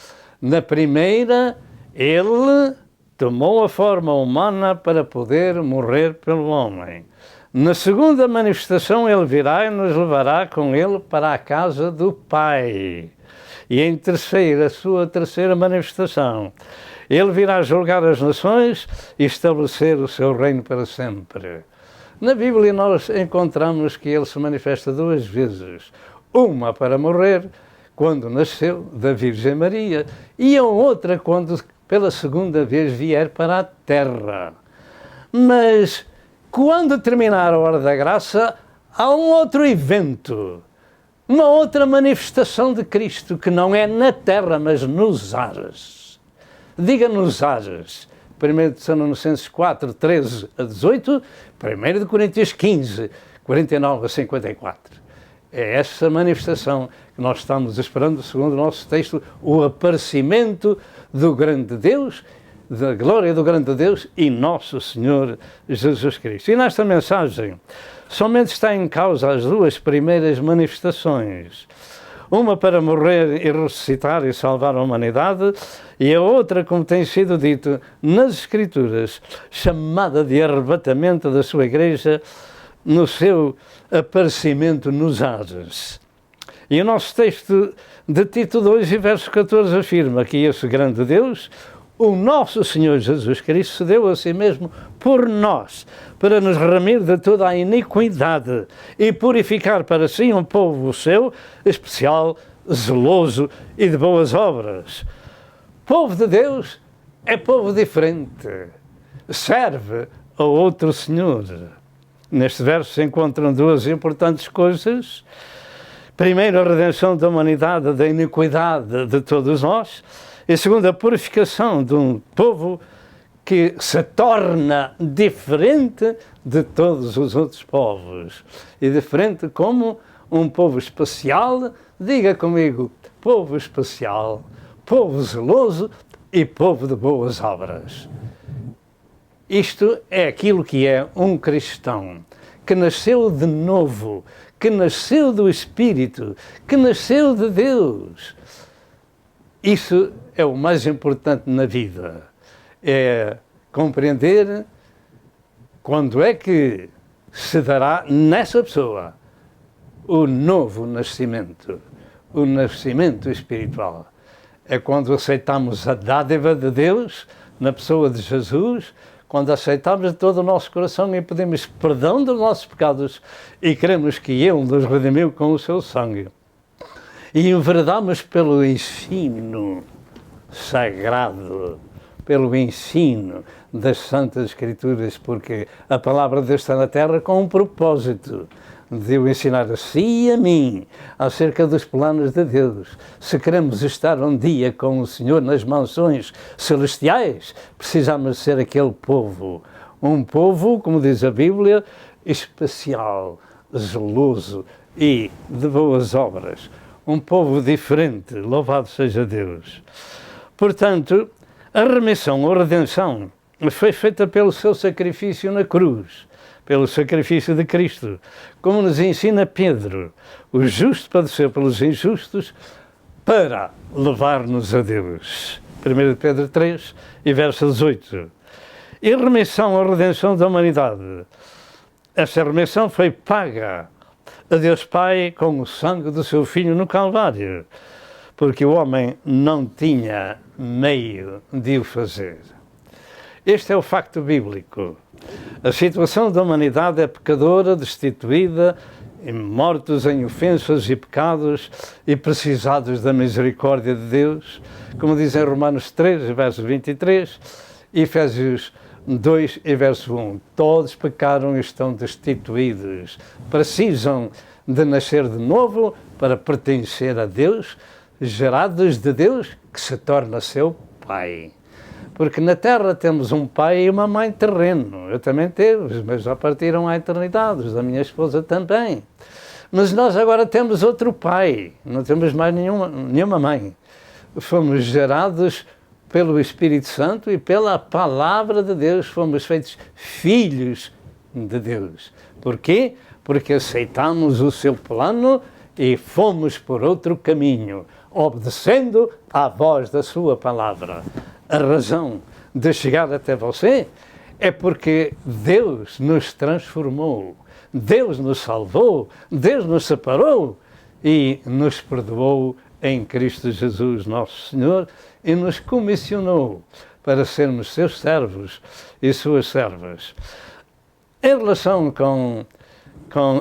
Na primeira, ele tomou a forma humana para poder morrer pelo homem. Na segunda manifestação, ele virá e nos levará com ele para a casa do Pai. E em terceira, a sua terceira manifestação, ele virá julgar as nações e estabelecer o seu reino para sempre. Na Bíblia nós encontramos que ele se manifesta duas vezes. Uma para morrer, quando nasceu da Virgem Maria, e a outra quando pela segunda vez vier para a terra. Mas quando terminar a hora da graça, há um outro evento, uma outra manifestação de Cristo, que não é na terra, mas nos ares. Diga nos ares. 1 Tessalonicenses 4, 13 a 18, 1 Coríntios 15, 49 a 54. É essa manifestação que nós estamos esperando, segundo o nosso texto, o aparecimento do grande Deus, da glória do grande Deus e nosso Senhor Jesus Cristo. E nesta mensagem, somente está em causa as duas primeiras manifestações. Uma para morrer e ressuscitar e salvar a humanidade, e a outra, como tem sido dito nas Escrituras, chamada de arrebatamento da sua igreja, no seu aparecimento nos ares. E o nosso texto de Tito 2 e verso 14 afirma que esse grande Deus, o nosso Senhor Jesus Cristo, se deu a si mesmo por nós, para nos remir de toda a iniquidade e purificar para si um povo seu, especial, zeloso e de boas obras. Povo de Deus é povo diferente, serve a outro Senhor. Neste verso se encontram duas importantes coisas. Primeiro, a redenção da humanidade da iniquidade de todos nós. E segundo, a purificação de um povo que se torna diferente de todos os outros povos. E diferente como um povo especial, diga comigo, povo especial, povo zeloso e povo de boas obras. Isto é aquilo que é um cristão, que nasceu de novo, que nasceu do Espírito, que nasceu de Deus. Isso é o mais importante na vida, é compreender quando é que se dará nessa pessoa o novo nascimento, o nascimento espiritual. É quando aceitamos a dádiva de Deus na pessoa de Jesus, quando aceitamos de todo o nosso coração e pedimos perdão dos nossos pecados e cremos que Ele nos redimiu com o seu sangue. E enveredamos pelo ensino sagrado, pelo ensino das Santas Escrituras, porque a palavra de Deus está na terra com um propósito de eu ensinar a si e a mim acerca dos planos de Deus. Se queremos estar um dia com o Senhor nas mansões celestiais, precisamos ser aquele povo. Um povo, como diz a Bíblia, especial, zeloso e de boas obras. Um povo diferente, louvado seja Deus. Portanto, a remissão ou redenção foi feita pelo seu sacrifício na cruz, pelo sacrifício de Cristo. Como nos ensina Pedro, o justo padeceu pelos injustos para levar-nos a Deus. 1 Pedro 3 e verso 18. E remissão ou redenção da humanidade. Esta remissão foi paga a Deus Pai com o sangue do seu Filho no Calvário, porque o homem não tinha meio de o fazer. Este é o facto bíblico. A situação da humanidade é pecadora, destituída, mortos em ofensas e pecados e precisados da misericórdia de Deus, como diz em Romanos 3, verso 23, e Efésios 2 e verso 1. Todos pecaram e estão destituídos. Precisam de nascer de novo para pertencer a Deus, gerados de Deus, que se torna seu Pai. Porque na Terra temos um pai e uma mãe terreno. Eu também tive, os meus já partiram à eternidade, os da minha esposa também. Mas nós agora temos outro pai, não temos mais nenhuma mãe. Fomos gerados pelo Espírito Santo e pela Palavra de Deus, fomos feitos filhos de Deus. Porquê? Porque aceitamos o seu plano e fomos por outro caminho, obedecendo à voz da sua palavra. A razão de chegar até você, é porque Deus nos transformou, Deus nos salvou, Deus nos separou e nos perdoou em Cristo Jesus, nosso Senhor, e nos comissionou para sermos seus servos e suas servas. Em relação com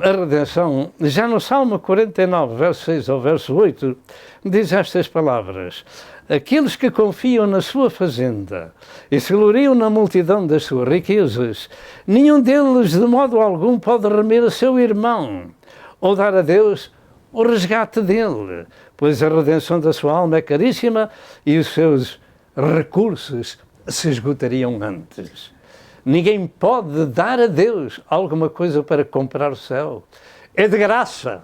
a redenção, já no Salmo 49, verso 6 ao verso 8, diz estas palavras: aqueles que confiam na sua fazenda e se gloriam na multidão das suas riquezas, nenhum deles de modo algum pode remer a seu irmão ou dar a Deus o resgate dele, pois a redenção da sua alma é caríssima e os seus recursos se esgotariam antes. Ninguém pode dar a Deus alguma coisa para comprar o céu. É de graça.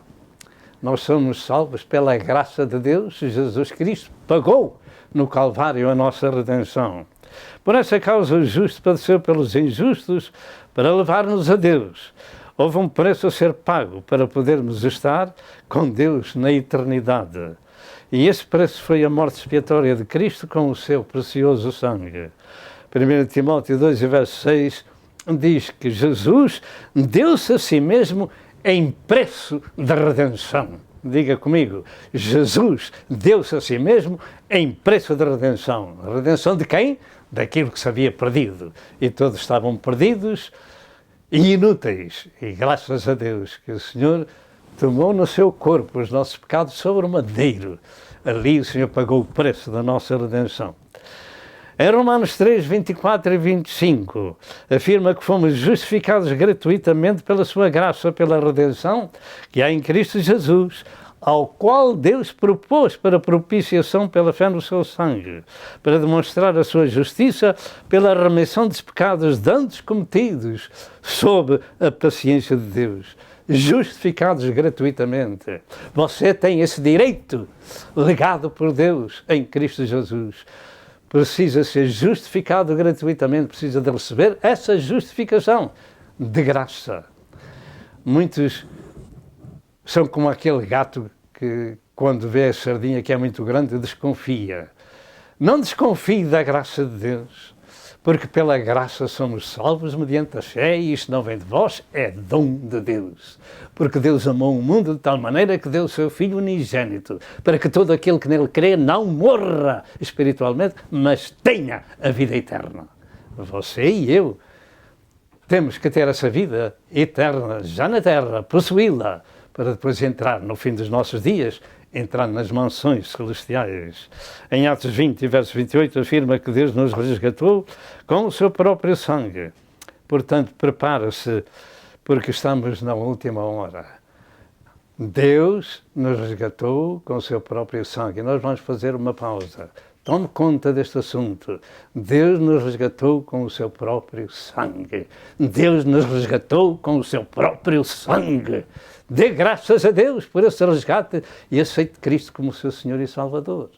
Nós somos salvos pela graça de Deus. Jesus Cristo pagou no Calvário a nossa redenção. Por essa causa o justo padeceu pelos injustos para levar-nos a Deus. Houve um preço a ser pago para podermos estar com Deus na eternidade. E esse preço foi a morte expiatória de Cristo com o seu precioso sangue. 1 Timóteo 2, verso 6, diz que Jesus deu-se a si mesmo em preço de redenção. Diga comigo, Jesus deu-se a si mesmo em preço de redenção. A redenção de quem? Daquilo que se havia perdido. E todos estavam perdidos e inúteis. E graças a Deus que o Senhor tomou no seu corpo os nossos pecados sobre o madeiro. Ali o Senhor pagou o preço da nossa redenção. Em Romanos 3, 24 e 25, afirma que fomos justificados gratuitamente pela sua graça, pela redenção que há em Cristo Jesus, ao qual Deus propôs para propiciação pela fé no seu sangue, para demonstrar a sua justiça pela remissão dos pecados dantes cometidos sob a paciência de Deus. Justificados gratuitamente. Você tem esse direito legado por Deus em Cristo Jesus. Precisa ser justificado gratuitamente, precisa de receber essa justificação de graça. Muitos são como aquele gato que, quando vê a sardinha que é muito grande, desconfia. Não desconfie da graça de Deus, porque pela graça somos salvos mediante a fé, e isto não vem de vós, é dom de Deus. Porque Deus amou o mundo de tal maneira que deu o seu Filho unigênito, para que todo aquele que nele crê não morra espiritualmente, mas tenha a vida eterna. Você e eu temos que ter essa vida eterna, já na terra, possuí-la, para depois entrar no fim dos nossos dias, entrar nas mansões celestiais. Em Atos 20, verso 28, afirma que Deus nos resgatou com o seu próprio sangue. Portanto, prepara-se, porque estamos na última hora. Deus nos resgatou com o seu próprio sangue. Nós vamos fazer uma pausa. Tome conta deste assunto. Deus nos resgatou com o seu próprio sangue. Deus nos resgatou com o seu próprio sangue. Dê graças a Deus por esse resgate e aceite Cristo como seu Senhor e Salvador.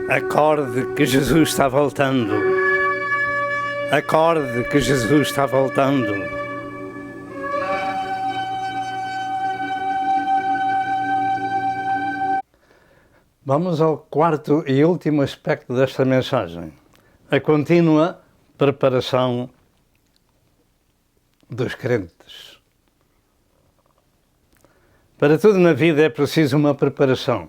Acorde que Jesus está voltando. Acorde que Jesus está voltando. Vamos ao quarto e último aspecto desta mensagem. A contínua preparação dos crentes. Para tudo na vida é preciso uma preparação.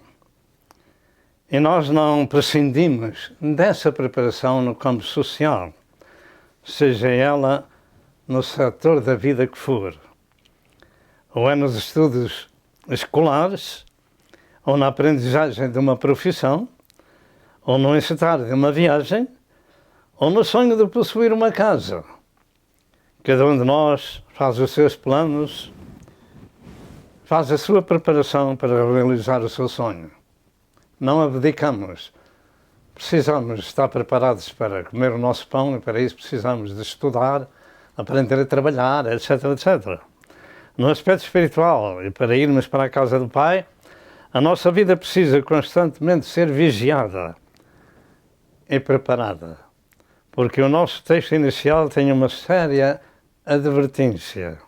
E nós não prescindimos dessa preparação no campo social, seja ela no setor da vida que for. Ou é nos estudos escolares, ou na aprendizagem de uma profissão, ou no encetar de uma viagem, ou no sonho de possuir uma casa. Cada um de nós faz os seus planos, faz a sua preparação para realizar o seu sonho. Não abdicamos. Precisamos estar preparados para comer o nosso pão e para isso precisamos de estudar, aprender a trabalhar, etc, etc. No aspecto espiritual, e para irmos para a casa do Pai, a nossa vida precisa constantemente ser vigiada e preparada. Porque o nosso texto inicial tem uma séria advertência.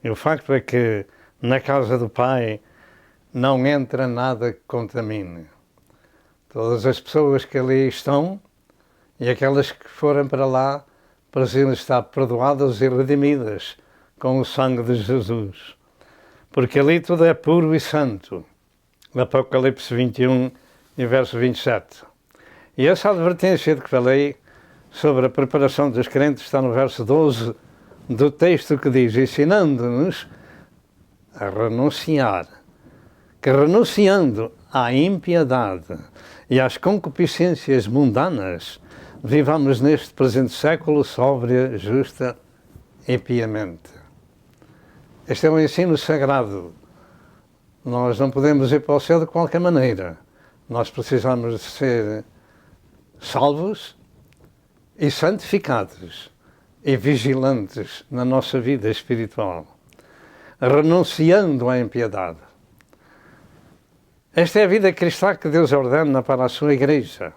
E o facto é que na casa do Pai não entra nada que contamine. Todas as pessoas que ali estão e aquelas que forem para lá precisam estar perdoadas e redimidas com o sangue de Jesus. Porque ali tudo é puro e santo. Apocalipse 21 e verso 27. E essa advertência de que falei sobre a preparação dos crentes está no verso 12 do texto que diz, ensinando-nos a renunciar, que renunciando à impiedade e às concupiscências mundanas, vivamos neste presente século sóbria, justa e piamente. Este é um ensino sagrado. Nós não podemos ir para o céu de qualquer maneira. Nós precisamos de ser salvos e santificados e vigilantes na nossa vida espiritual, renunciando à impiedade. Esta é a vida cristã que Deus ordena para a sua igreja.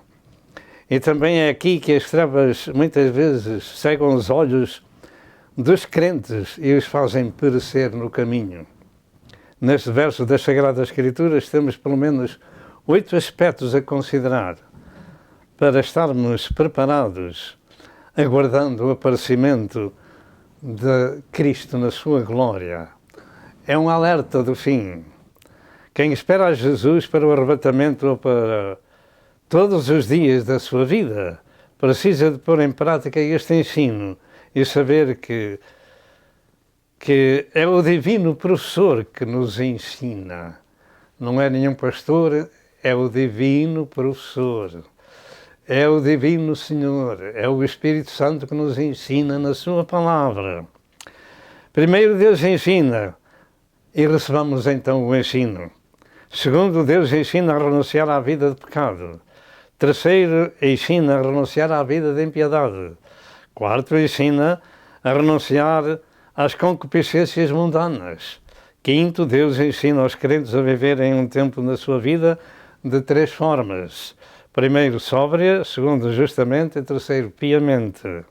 E também é aqui que as trevas muitas vezes cegam os olhos dos crentes e os fazem perecer no caminho. Neste verso das Sagradas Escrituras temos pelo menos 8 aspectos a considerar para estarmos preparados, aguardando o aparecimento de Cristo na sua glória. É um alerta do fim. Quem espera a Jesus para o arrebatamento ou para todos os dias da sua vida precisa de pôr em prática este ensino e saber que é o divino professor que nos ensina. Não é nenhum pastor, é o divino professor. É o divino Senhor, é o Espírito Santo que nos ensina na sua palavra. Primeiro, Deus ensina e recebamos então o ensino. Segundo, Deus ensina a renunciar à vida de pecado. Terceiro, ensina a renunciar à vida de impiedade. Quarto, ensina a renunciar às concupiscências mundanas. Quinto, Deus ensina aos crentes a viverem um tempo na sua vida de 3 formas. Primeiro, sóbria, segundo, justamente, e terceiro, piamente.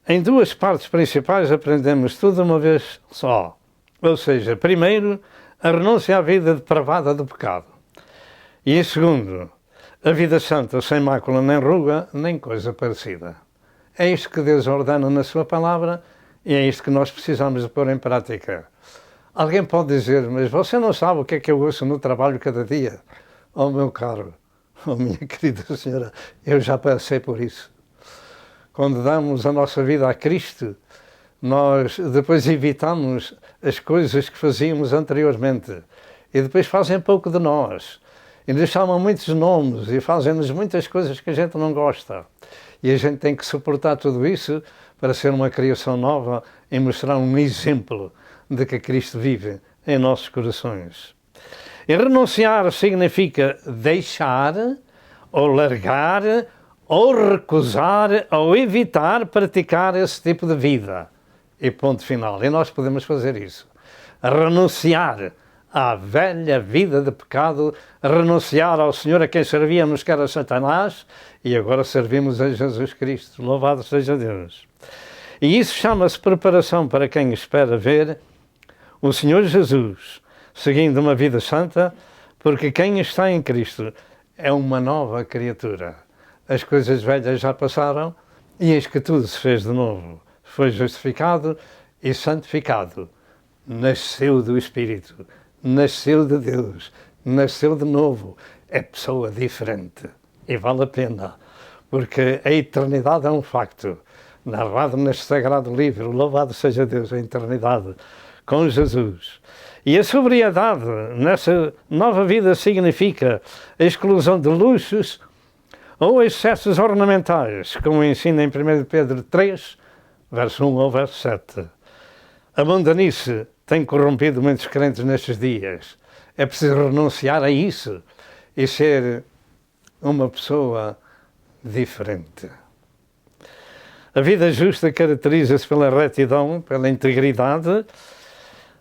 Em 2 partes principais aprendemos tudo de uma vez só. Ou seja, primeiro, a renúncia à vida depravada do pecado. E em segundo, a vida santa, sem mácula, nem ruga, nem coisa parecida. É isto que Deus ordena na sua palavra e é isto que nós precisamos de pôr em prática. Alguém pode dizer, mas você não sabe o que é que eu ouço no trabalho cada dia? Oh, meu caro, oh, minha querida senhora, eu já passei por isso. Quando damos a nossa vida a Cristo, nós depois evitamos as coisas que fazíamos anteriormente e depois fazem pouco de nós e nos chamam muitos nomes e fazem-nos muitas coisas que a gente não gosta e a gente tem que suportar tudo isso para ser uma criação nova e mostrar um exemplo de que Cristo vive em nossos corações. E renunciar significa deixar ou largar ou recusar ou evitar praticar esse tipo de vida. E ponto final. E nós podemos fazer isso. Renunciar à velha vida de pecado, renunciar ao Senhor a quem servíamos, que era Satanás, e agora servimos a Jesus Cristo. Louvado seja Deus. E isso chama-se preparação para quem espera ver o Senhor Jesus seguindo uma vida santa, porque quem está em Cristo é uma nova criatura. As coisas velhas já passaram e eis que tudo se fez de novo. Foi justificado e santificado. Nasceu do Espírito, nasceu de Deus, nasceu de novo. É pessoa diferente e vale a pena, porque a eternidade é um facto. Narrado neste sagrado livro, louvado seja Deus, a eternidade com Jesus. E a sobriedade nessa nova vida significa a exclusão de luxos ou excessos ornamentais, como ensina em 1 Pedro 3, verso 1 ao verso 7. A mundanice tem corrompido muitos crentes nestes dias. É preciso renunciar a isso e ser uma pessoa diferente. A vida justa caracteriza-se pela retidão, pela integridade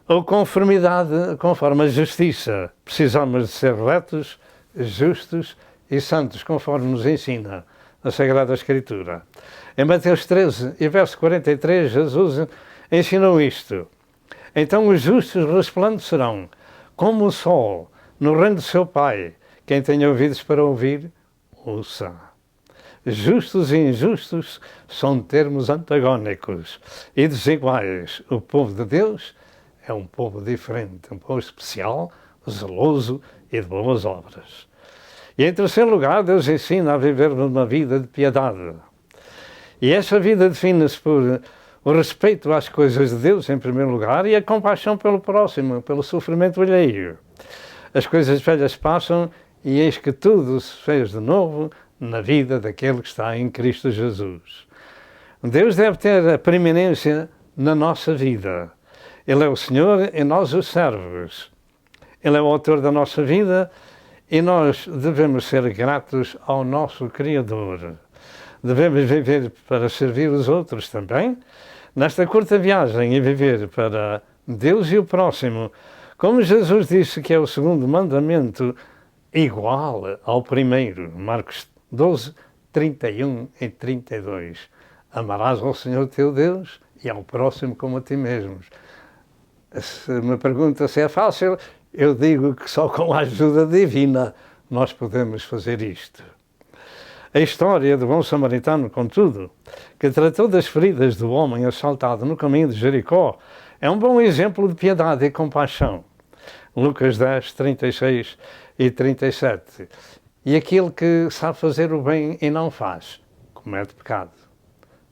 ou conformidade conforme a justiça. Precisamos de ser retos, justos e santos, conforme nos ensina a Sagrada Escritura. Em Mateus 13 e verso 43, Jesus ensinou isto. Então os justos resplandecerão como o sol no reino de seu Pai. Quem tem ouvidos para ouvir, ouça. Justos e injustos são termos antagónicos e desiguais. O povo de Deus é um povo diferente, um povo especial, zeloso e de boas obras. E em terceiro lugar, Deus ensina a viver numa vida de piedade. E essa vida define-se por o respeito às coisas de Deus, em primeiro lugar, e a compaixão pelo próximo, pelo sofrimento alheio. As coisas velhas passam e eis que tudo se fez de novo na vida daquele que está em Cristo Jesus. Deus deve ter a preeminência na nossa vida. Ele é o Senhor e nós os servos. Ele é o autor da nossa vida e nós devemos ser gratos ao nosso Criador. Devemos viver para servir os outros também, nesta curta viagem, e viver para Deus e o próximo, como Jesus disse que é o segundo mandamento, igual ao primeiro. Marcos 12, 31 e 32. Amarás ao Senhor teu Deus e ao próximo como a ti mesmo. Se me pergunta se é fácil, eu digo que só com a ajuda divina nós podemos fazer isto. A história do bom samaritano, contudo, que tratou das feridas do homem assaltado no caminho de Jericó, é um bom exemplo de piedade e compaixão. Lucas 10, 36 e 37. E aquele que sabe fazer o bem e não faz, comete pecado.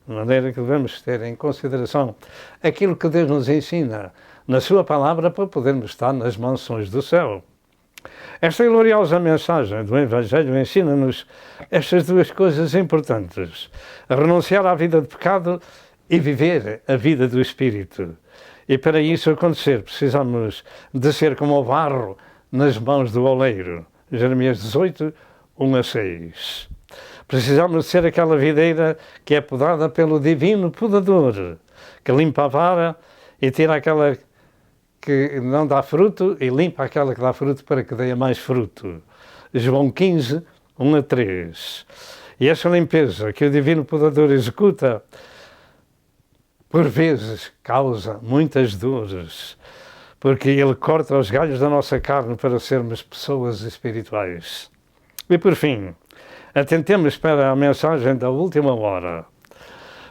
De maneira que devemos ter em consideração aquilo que Deus nos ensina na sua palavra para podermos estar nas mansões do céu. Esta gloriosa mensagem do Evangelho ensina-nos estas duas coisas importantes: a renunciar à vida de pecado e viver a vida do Espírito. E para isso acontecer, precisamos de ser como o barro nas mãos do oleiro. Jeremias 18, 1 a 6. Precisamos de ser aquela videira que é podada pelo divino podador, que limpa a vara e tira aquela que não dá fruto e limpa aquela que dá fruto para que dê mais fruto. João 15, 1 a 3. E essa limpeza que o divino podador executa, por vezes causa muitas dores, porque ele corta os galhos da nossa carne para sermos pessoas espirituais. E por fim, atentemos para a mensagem da última hora.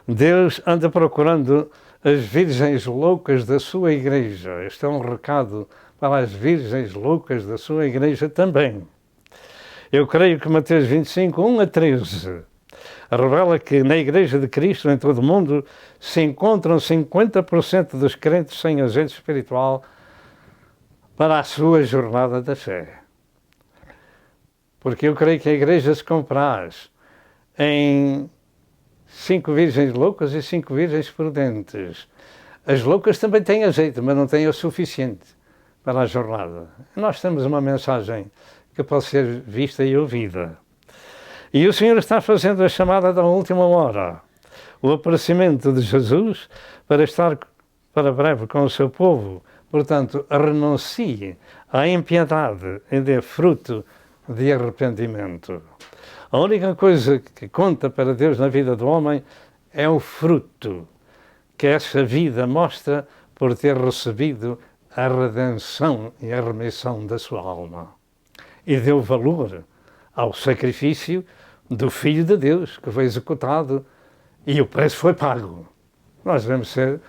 Deus anda procurando as virgens loucas da sua igreja. Este é um recado para as virgens loucas da sua igreja também. Eu creio que Mateus 25, 1 a 13, revela que na igreja de Cristo, em todo o mundo, se encontram 50% dos crentes sem azeite espiritual para a sua jornada da fé. Porque eu creio que a igreja se compraz em 5 virgens loucas e 5 virgens prudentes. As loucas também têm azeite, mas não têm o suficiente para a jornada. Nós temos uma mensagem que pode ser vista e ouvida. E o Senhor está fazendo a chamada da última hora. O aparecimento de Jesus para estar para breve com o seu povo. Portanto, renuncie à impiedade e dê fruto de arrependimento. A única coisa que conta para Deus na vida do homem é o fruto que essa vida mostra por ter recebido a redenção e a remissão da sua alma. E deu valor ao sacrifício do Filho de Deus, que foi executado e o preço foi pago. Nós devemos ser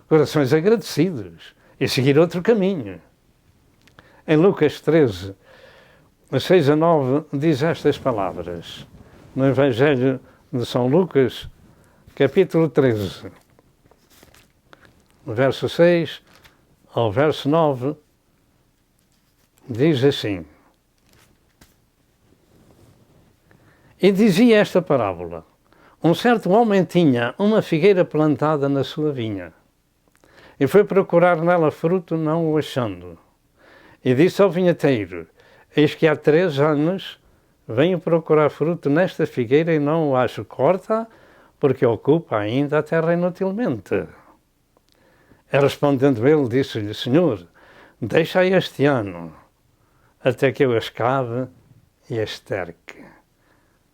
corações agradecidos e seguir outro caminho. Em Lucas 13, 6 a 9, diz estas palavras, no Evangelho de São Lucas, capítulo 13, verso 6 ao verso 9, diz assim: E dizia esta parábola: um certo homem tinha uma figueira plantada na sua vinha, e foi procurar nela fruto, não o achando. E disse ao vinhateiro: Eis que há 3 anos venho procurar fruto nesta figueira e não o acho. Corta, porque ocupa ainda a terra inutilmente. E respondendo ele, disse-lhe: Senhor, deixa este ano, até que eu a escave e a esterque.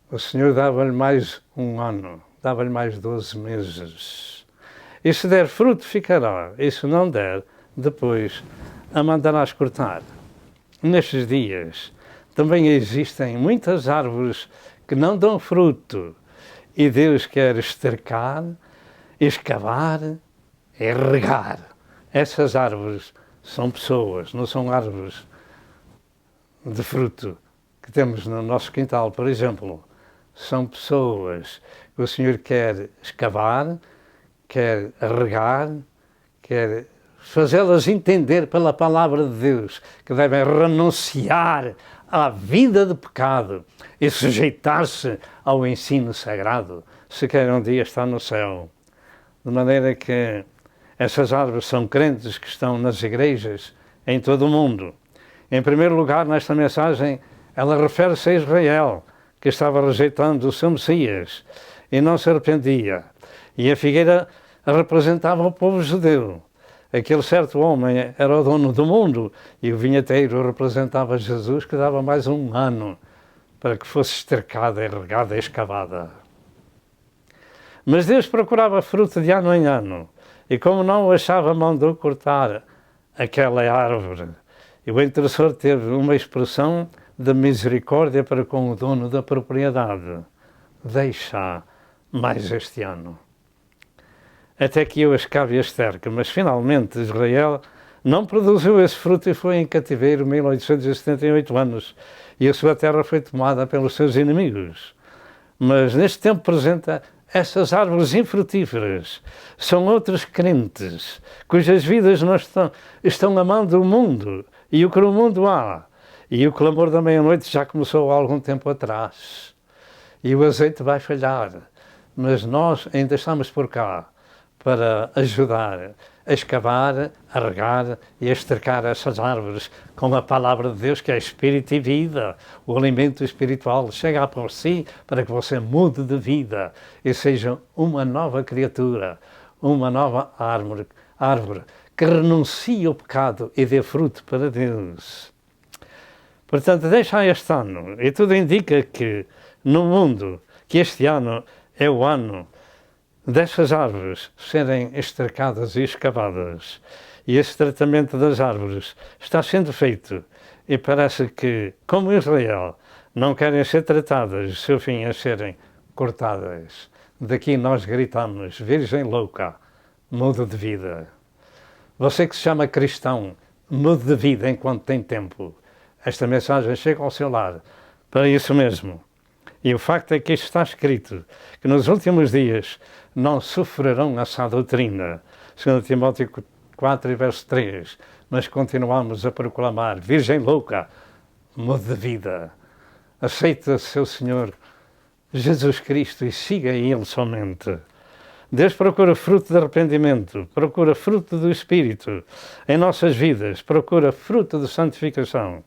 O Senhor dava-lhe mais 1 ano, dava-lhe mais 12 meses. E se der fruto, ficará, e se não der, depois a mandarás cortar. Nestes dias também existem muitas árvores que não dão fruto, E Deus quer estercar, escavar e regar. Essas árvores são pessoas, não são árvores de fruto que temos no nosso quintal, por exemplo. São pessoas que o Senhor quer escavar, quer regar, quer fazê-las entender pela palavra de Deus que devem renunciar à vida de pecado e sujeitar-se ao ensino sagrado, se querem um dia estar no céu. De maneira que essas árvores são crentes que estão nas igrejas em todo o mundo. Em primeiro lugar, nesta mensagem, ela refere-se a Israel, que estava rejeitando o seu Messias e não se arrependia. E a figueira representava o povo judeu. Aquele certo homem era o dono do mundo e o vinheteiro representava Jesus, que dava mais um ano para que fosse estercada, regada e escavada. Mas Deus procurava fruto de ano em ano e, como não o achava, mandou cortar aquela árvore. E o interessor teve uma expressão de misericórdia para com o dono da propriedade. Deixa mais este ano, até que eu escave e esterque. Mas finalmente Israel não produziu esse fruto e foi em cativeiro 1878 anos, e a sua terra foi tomada pelos seus inimigos. Mas neste tempo presente, essas árvores infrutíferas são outros crentes, cujas vidas não estão amando o mundo e o que no mundo há. E o clamor da meia-noite já começou há algum tempo atrás. E o azeite vai falhar, mas nós ainda estamos por cá para ajudar a escavar, a regar e a estercar essas árvores com a palavra de Deus, que é espírito e vida. O alimento espiritual chega por si para que você mude de vida e seja uma nova criatura, uma nova árvore que renuncie ao pecado e dê fruto para Deus. Portanto, deixa este ano, e tudo indica que no mundo, que este ano é o ano dessas árvores serem estercadas e escavadas. E esse tratamento das árvores está sendo feito. E parece que, como Israel, não querem ser tratadas, o seu fim é serem cortadas. Daqui nós gritamos: Virgem louca, mude de vida. Você que se chama cristão, mude de vida enquanto tem tempo. Esta mensagem chega ao seu lar para isso mesmo. E o facto é que isto está escrito, que nos últimos dias não sofrerão essa doutrina, 2 Timóteo 4, verso 3, mas continuamos a proclamar: Virgem louca, mude de vida, aceita seu Senhor Jesus Cristo e siga a Ele somente. Deus procura fruto de arrependimento, procura fruto do Espírito em nossas vidas, procura fruto de santificação.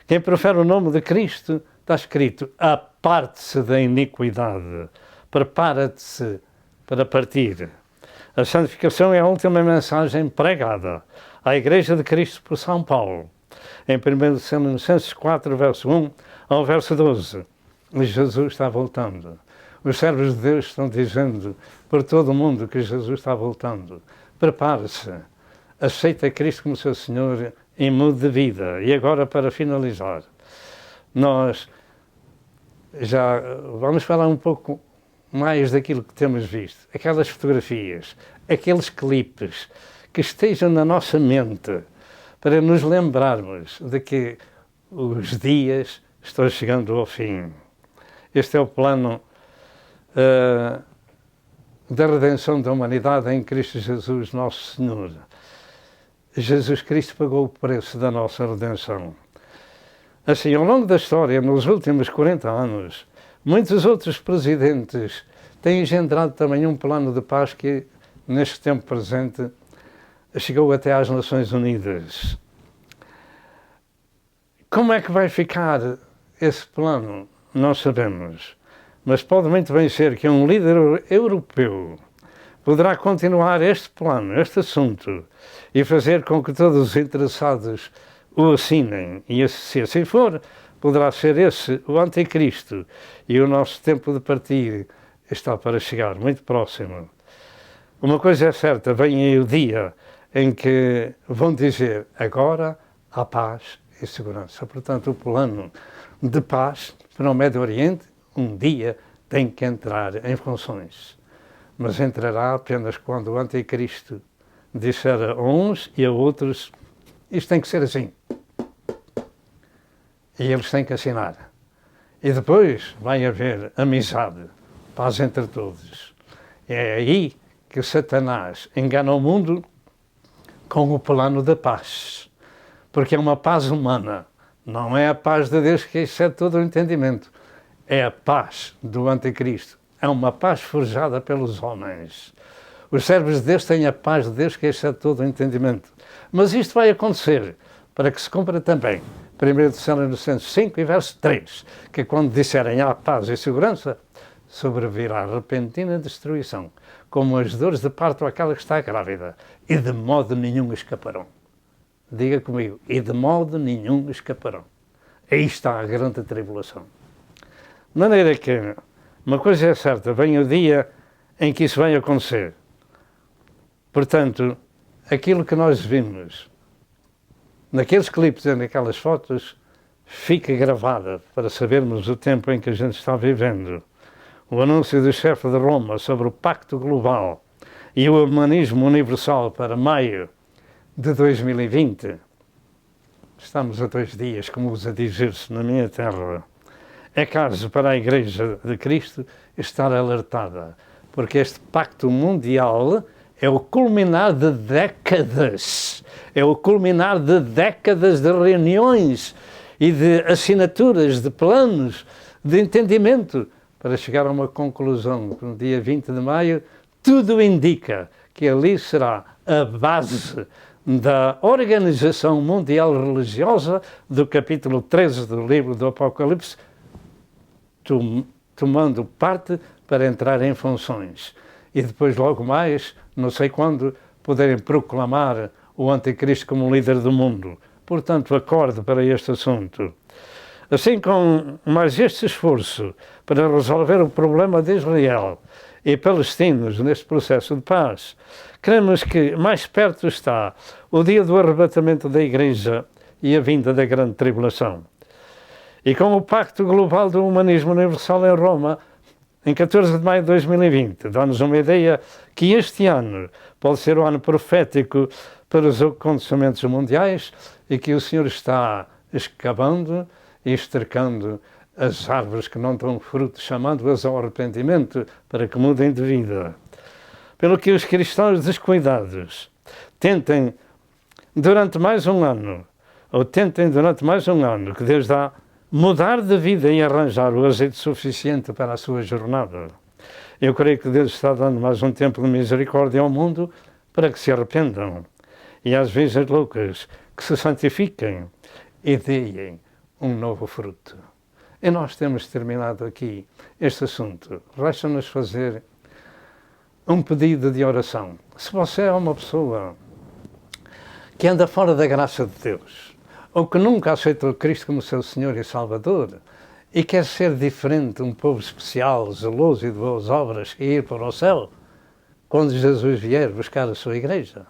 Quem profere o nome de Cristo, está escrito: aparte-se da iniquidade, prepara-te para partir. A santificação é a última mensagem pregada à Igreja de Cristo por São Paulo. Em 1 Tessalonicenses 4, verso 1 ao verso 12, Jesus está voltando. Os servos de Deus estão dizendo por todo o mundo que Jesus está voltando. Prepare-se, aceita Cristo como seu Senhor e mude de vida. E agora, para finalizar, nós já vamos falar um pouco mais daquilo que temos visto. Aquelas fotografias, aqueles clipes que estejam na nossa mente para nos lembrarmos de que os dias estão chegando ao fim. Este é o plano da redenção da humanidade em Cristo Jesus, nosso Senhor. Jesus Cristo pagou o preço da nossa redenção. Assim, ao longo da história, nos últimos 40 anos, muitos outros presidentes têm engendrado também um plano de paz que, neste tempo presente, chegou até às Nações Unidas. Como é que vai ficar esse plano? Não sabemos. Mas pode muito bem ser que um líder europeu poderá continuar este plano, este assunto, e fazer com que todos os interessados o assinem. E se assim for, poderá ser esse o anticristo. E o nosso tempo de partir está para chegar, muito próximo. Uma coisa é certa, vem aí o dia em que vão dizer: agora há paz e segurança. Portanto, o plano de paz para o Médio Oriente um dia tem que entrar em funções, mas entrará apenas quando o Anticristo disser a uns e a outros: isto tem que ser assim. E eles têm que assinar. E depois vai haver amizade, paz entre todos. É aí que Satanás engana o mundo com o plano da paz. Porque é uma paz humana. Não é a paz de Deus que excede todo o entendimento. É a paz do Anticristo. É uma paz forjada pelos homens. Os servos de Deus têm a paz de Deus que excede todo o entendimento. Mas isto vai acontecer para que se cumpra também 1 Tessalonicenses 5 e verso 3, que quando disserem há paz e segurança, sobrevirá repentina destruição, como as dores de parto àquela que está grávida, e de modo nenhum escaparão. Diga comigo, e de modo nenhum escaparão. Aí está a grande tribulação. De maneira que, uma coisa é certa, vem o dia em que isso vai acontecer. Portanto, aquilo que nós vimos naqueles clipes e naquelas fotos, fica gravada para sabermos o tempo em que a gente está vivendo. O anúncio do chefe de Roma sobre o Pacto Global e o Humanismo Universal para maio de 2020. Estamos a 2 dias, como usa dizer-se na minha terra. É caso para a Igreja de Cristo estar alertada, porque este Pacto Mundial é o culminar de décadas. É o culminar de décadas de reuniões e de assinaturas, de planos, de entendimento, para chegar a uma conclusão. No dia 20 de maio, tudo indica que ali será a base da Organização Mundial Religiosa, do capítulo 13 do livro do Apocalipse, tomando parte para entrar em funções. E depois, logo mais, não sei quando, poderem proclamar o Anticristo como líder do mundo. Portanto, acorde para este assunto. Assim, com mais este esforço para resolver o problema de Israel e palestinos neste processo de paz, cremos que mais perto está o dia do arrebatamento da Igreja e a vinda da grande tribulação. E com o Pacto Global do Humanismo Universal em Roma, em 14 de maio de 2020, dá-nos uma ideia que este ano pode ser o ano profético para os acontecimentos mundiais e que o Senhor está escavando e estercando as árvores que não dão fruto, chamando-as ao arrependimento para que mudem de vida. Pelo que os cristãos descuidados tentem durante mais um ano, que Deus dá, mudar de vida e arranjar o azeite suficiente para a sua jornada. Eu creio que Deus está dando mais um tempo de misericórdia ao mundo para que se arrependam e às vezes loucas, que se santifiquem e deem um novo fruto. E nós temos terminado aqui este assunto. Resta-nos fazer um pedido de oração. Se você é uma pessoa que anda fora da graça de Deus, ou que nunca aceitou Cristo como seu Senhor e Salvador, e quer ser diferente, um povo especial, zeloso e de boas obras, e ir para o céu, quando Jesus vier buscar a sua igreja,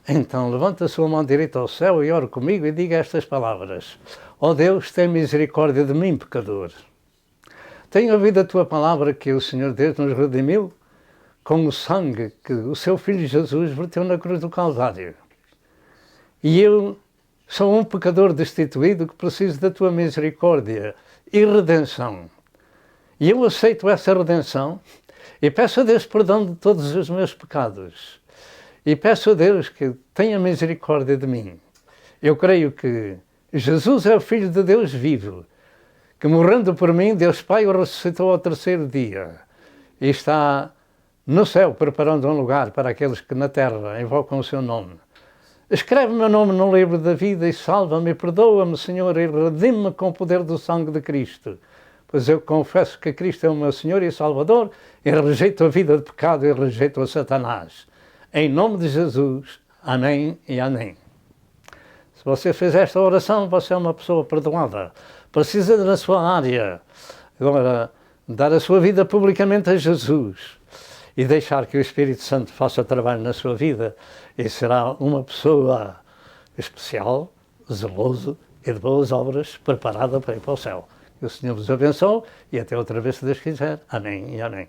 então levante a sua mão direita ao céu e ore comigo e diga estas palavras: ó Deus, tem misericórdia de mim, pecador. Tenho ouvido a tua palavra que o Senhor Deus nos redimiu com o sangue que o seu Filho Jesus verteu na cruz do Calvário. E eu sou um pecador destituído que preciso da tua misericórdia e redenção. E eu aceito essa redenção e peço a Deus perdão de todos os meus pecados. E peço a Deus que tenha misericórdia de mim. Eu creio que Jesus é o Filho de Deus vivo, que morrendo por mim, Deus Pai o ressuscitou ao 3º dia e está no céu preparando um lugar para aqueles que na terra invocam o seu nome. Escreve meu nome no livro da vida e salva-me, perdoa-me, Senhor, e redime-me com o poder do sangue de Cristo. Pois eu confesso que Cristo é o meu Senhor e Salvador e rejeito a vida de pecado e rejeito a Satanás. Em nome de Jesus, amém e amém. Se você fez esta oração, você é uma pessoa perdoada. Precisa na sua área agora dar a sua vida publicamente a Jesus e deixar que o Espírito Santo faça trabalho na sua vida, e será uma pessoa especial, zeloso e de boas obras, preparada para ir para o céu. Que o Senhor vos abençoe e até outra vez, se Deus quiser. Amém e amém.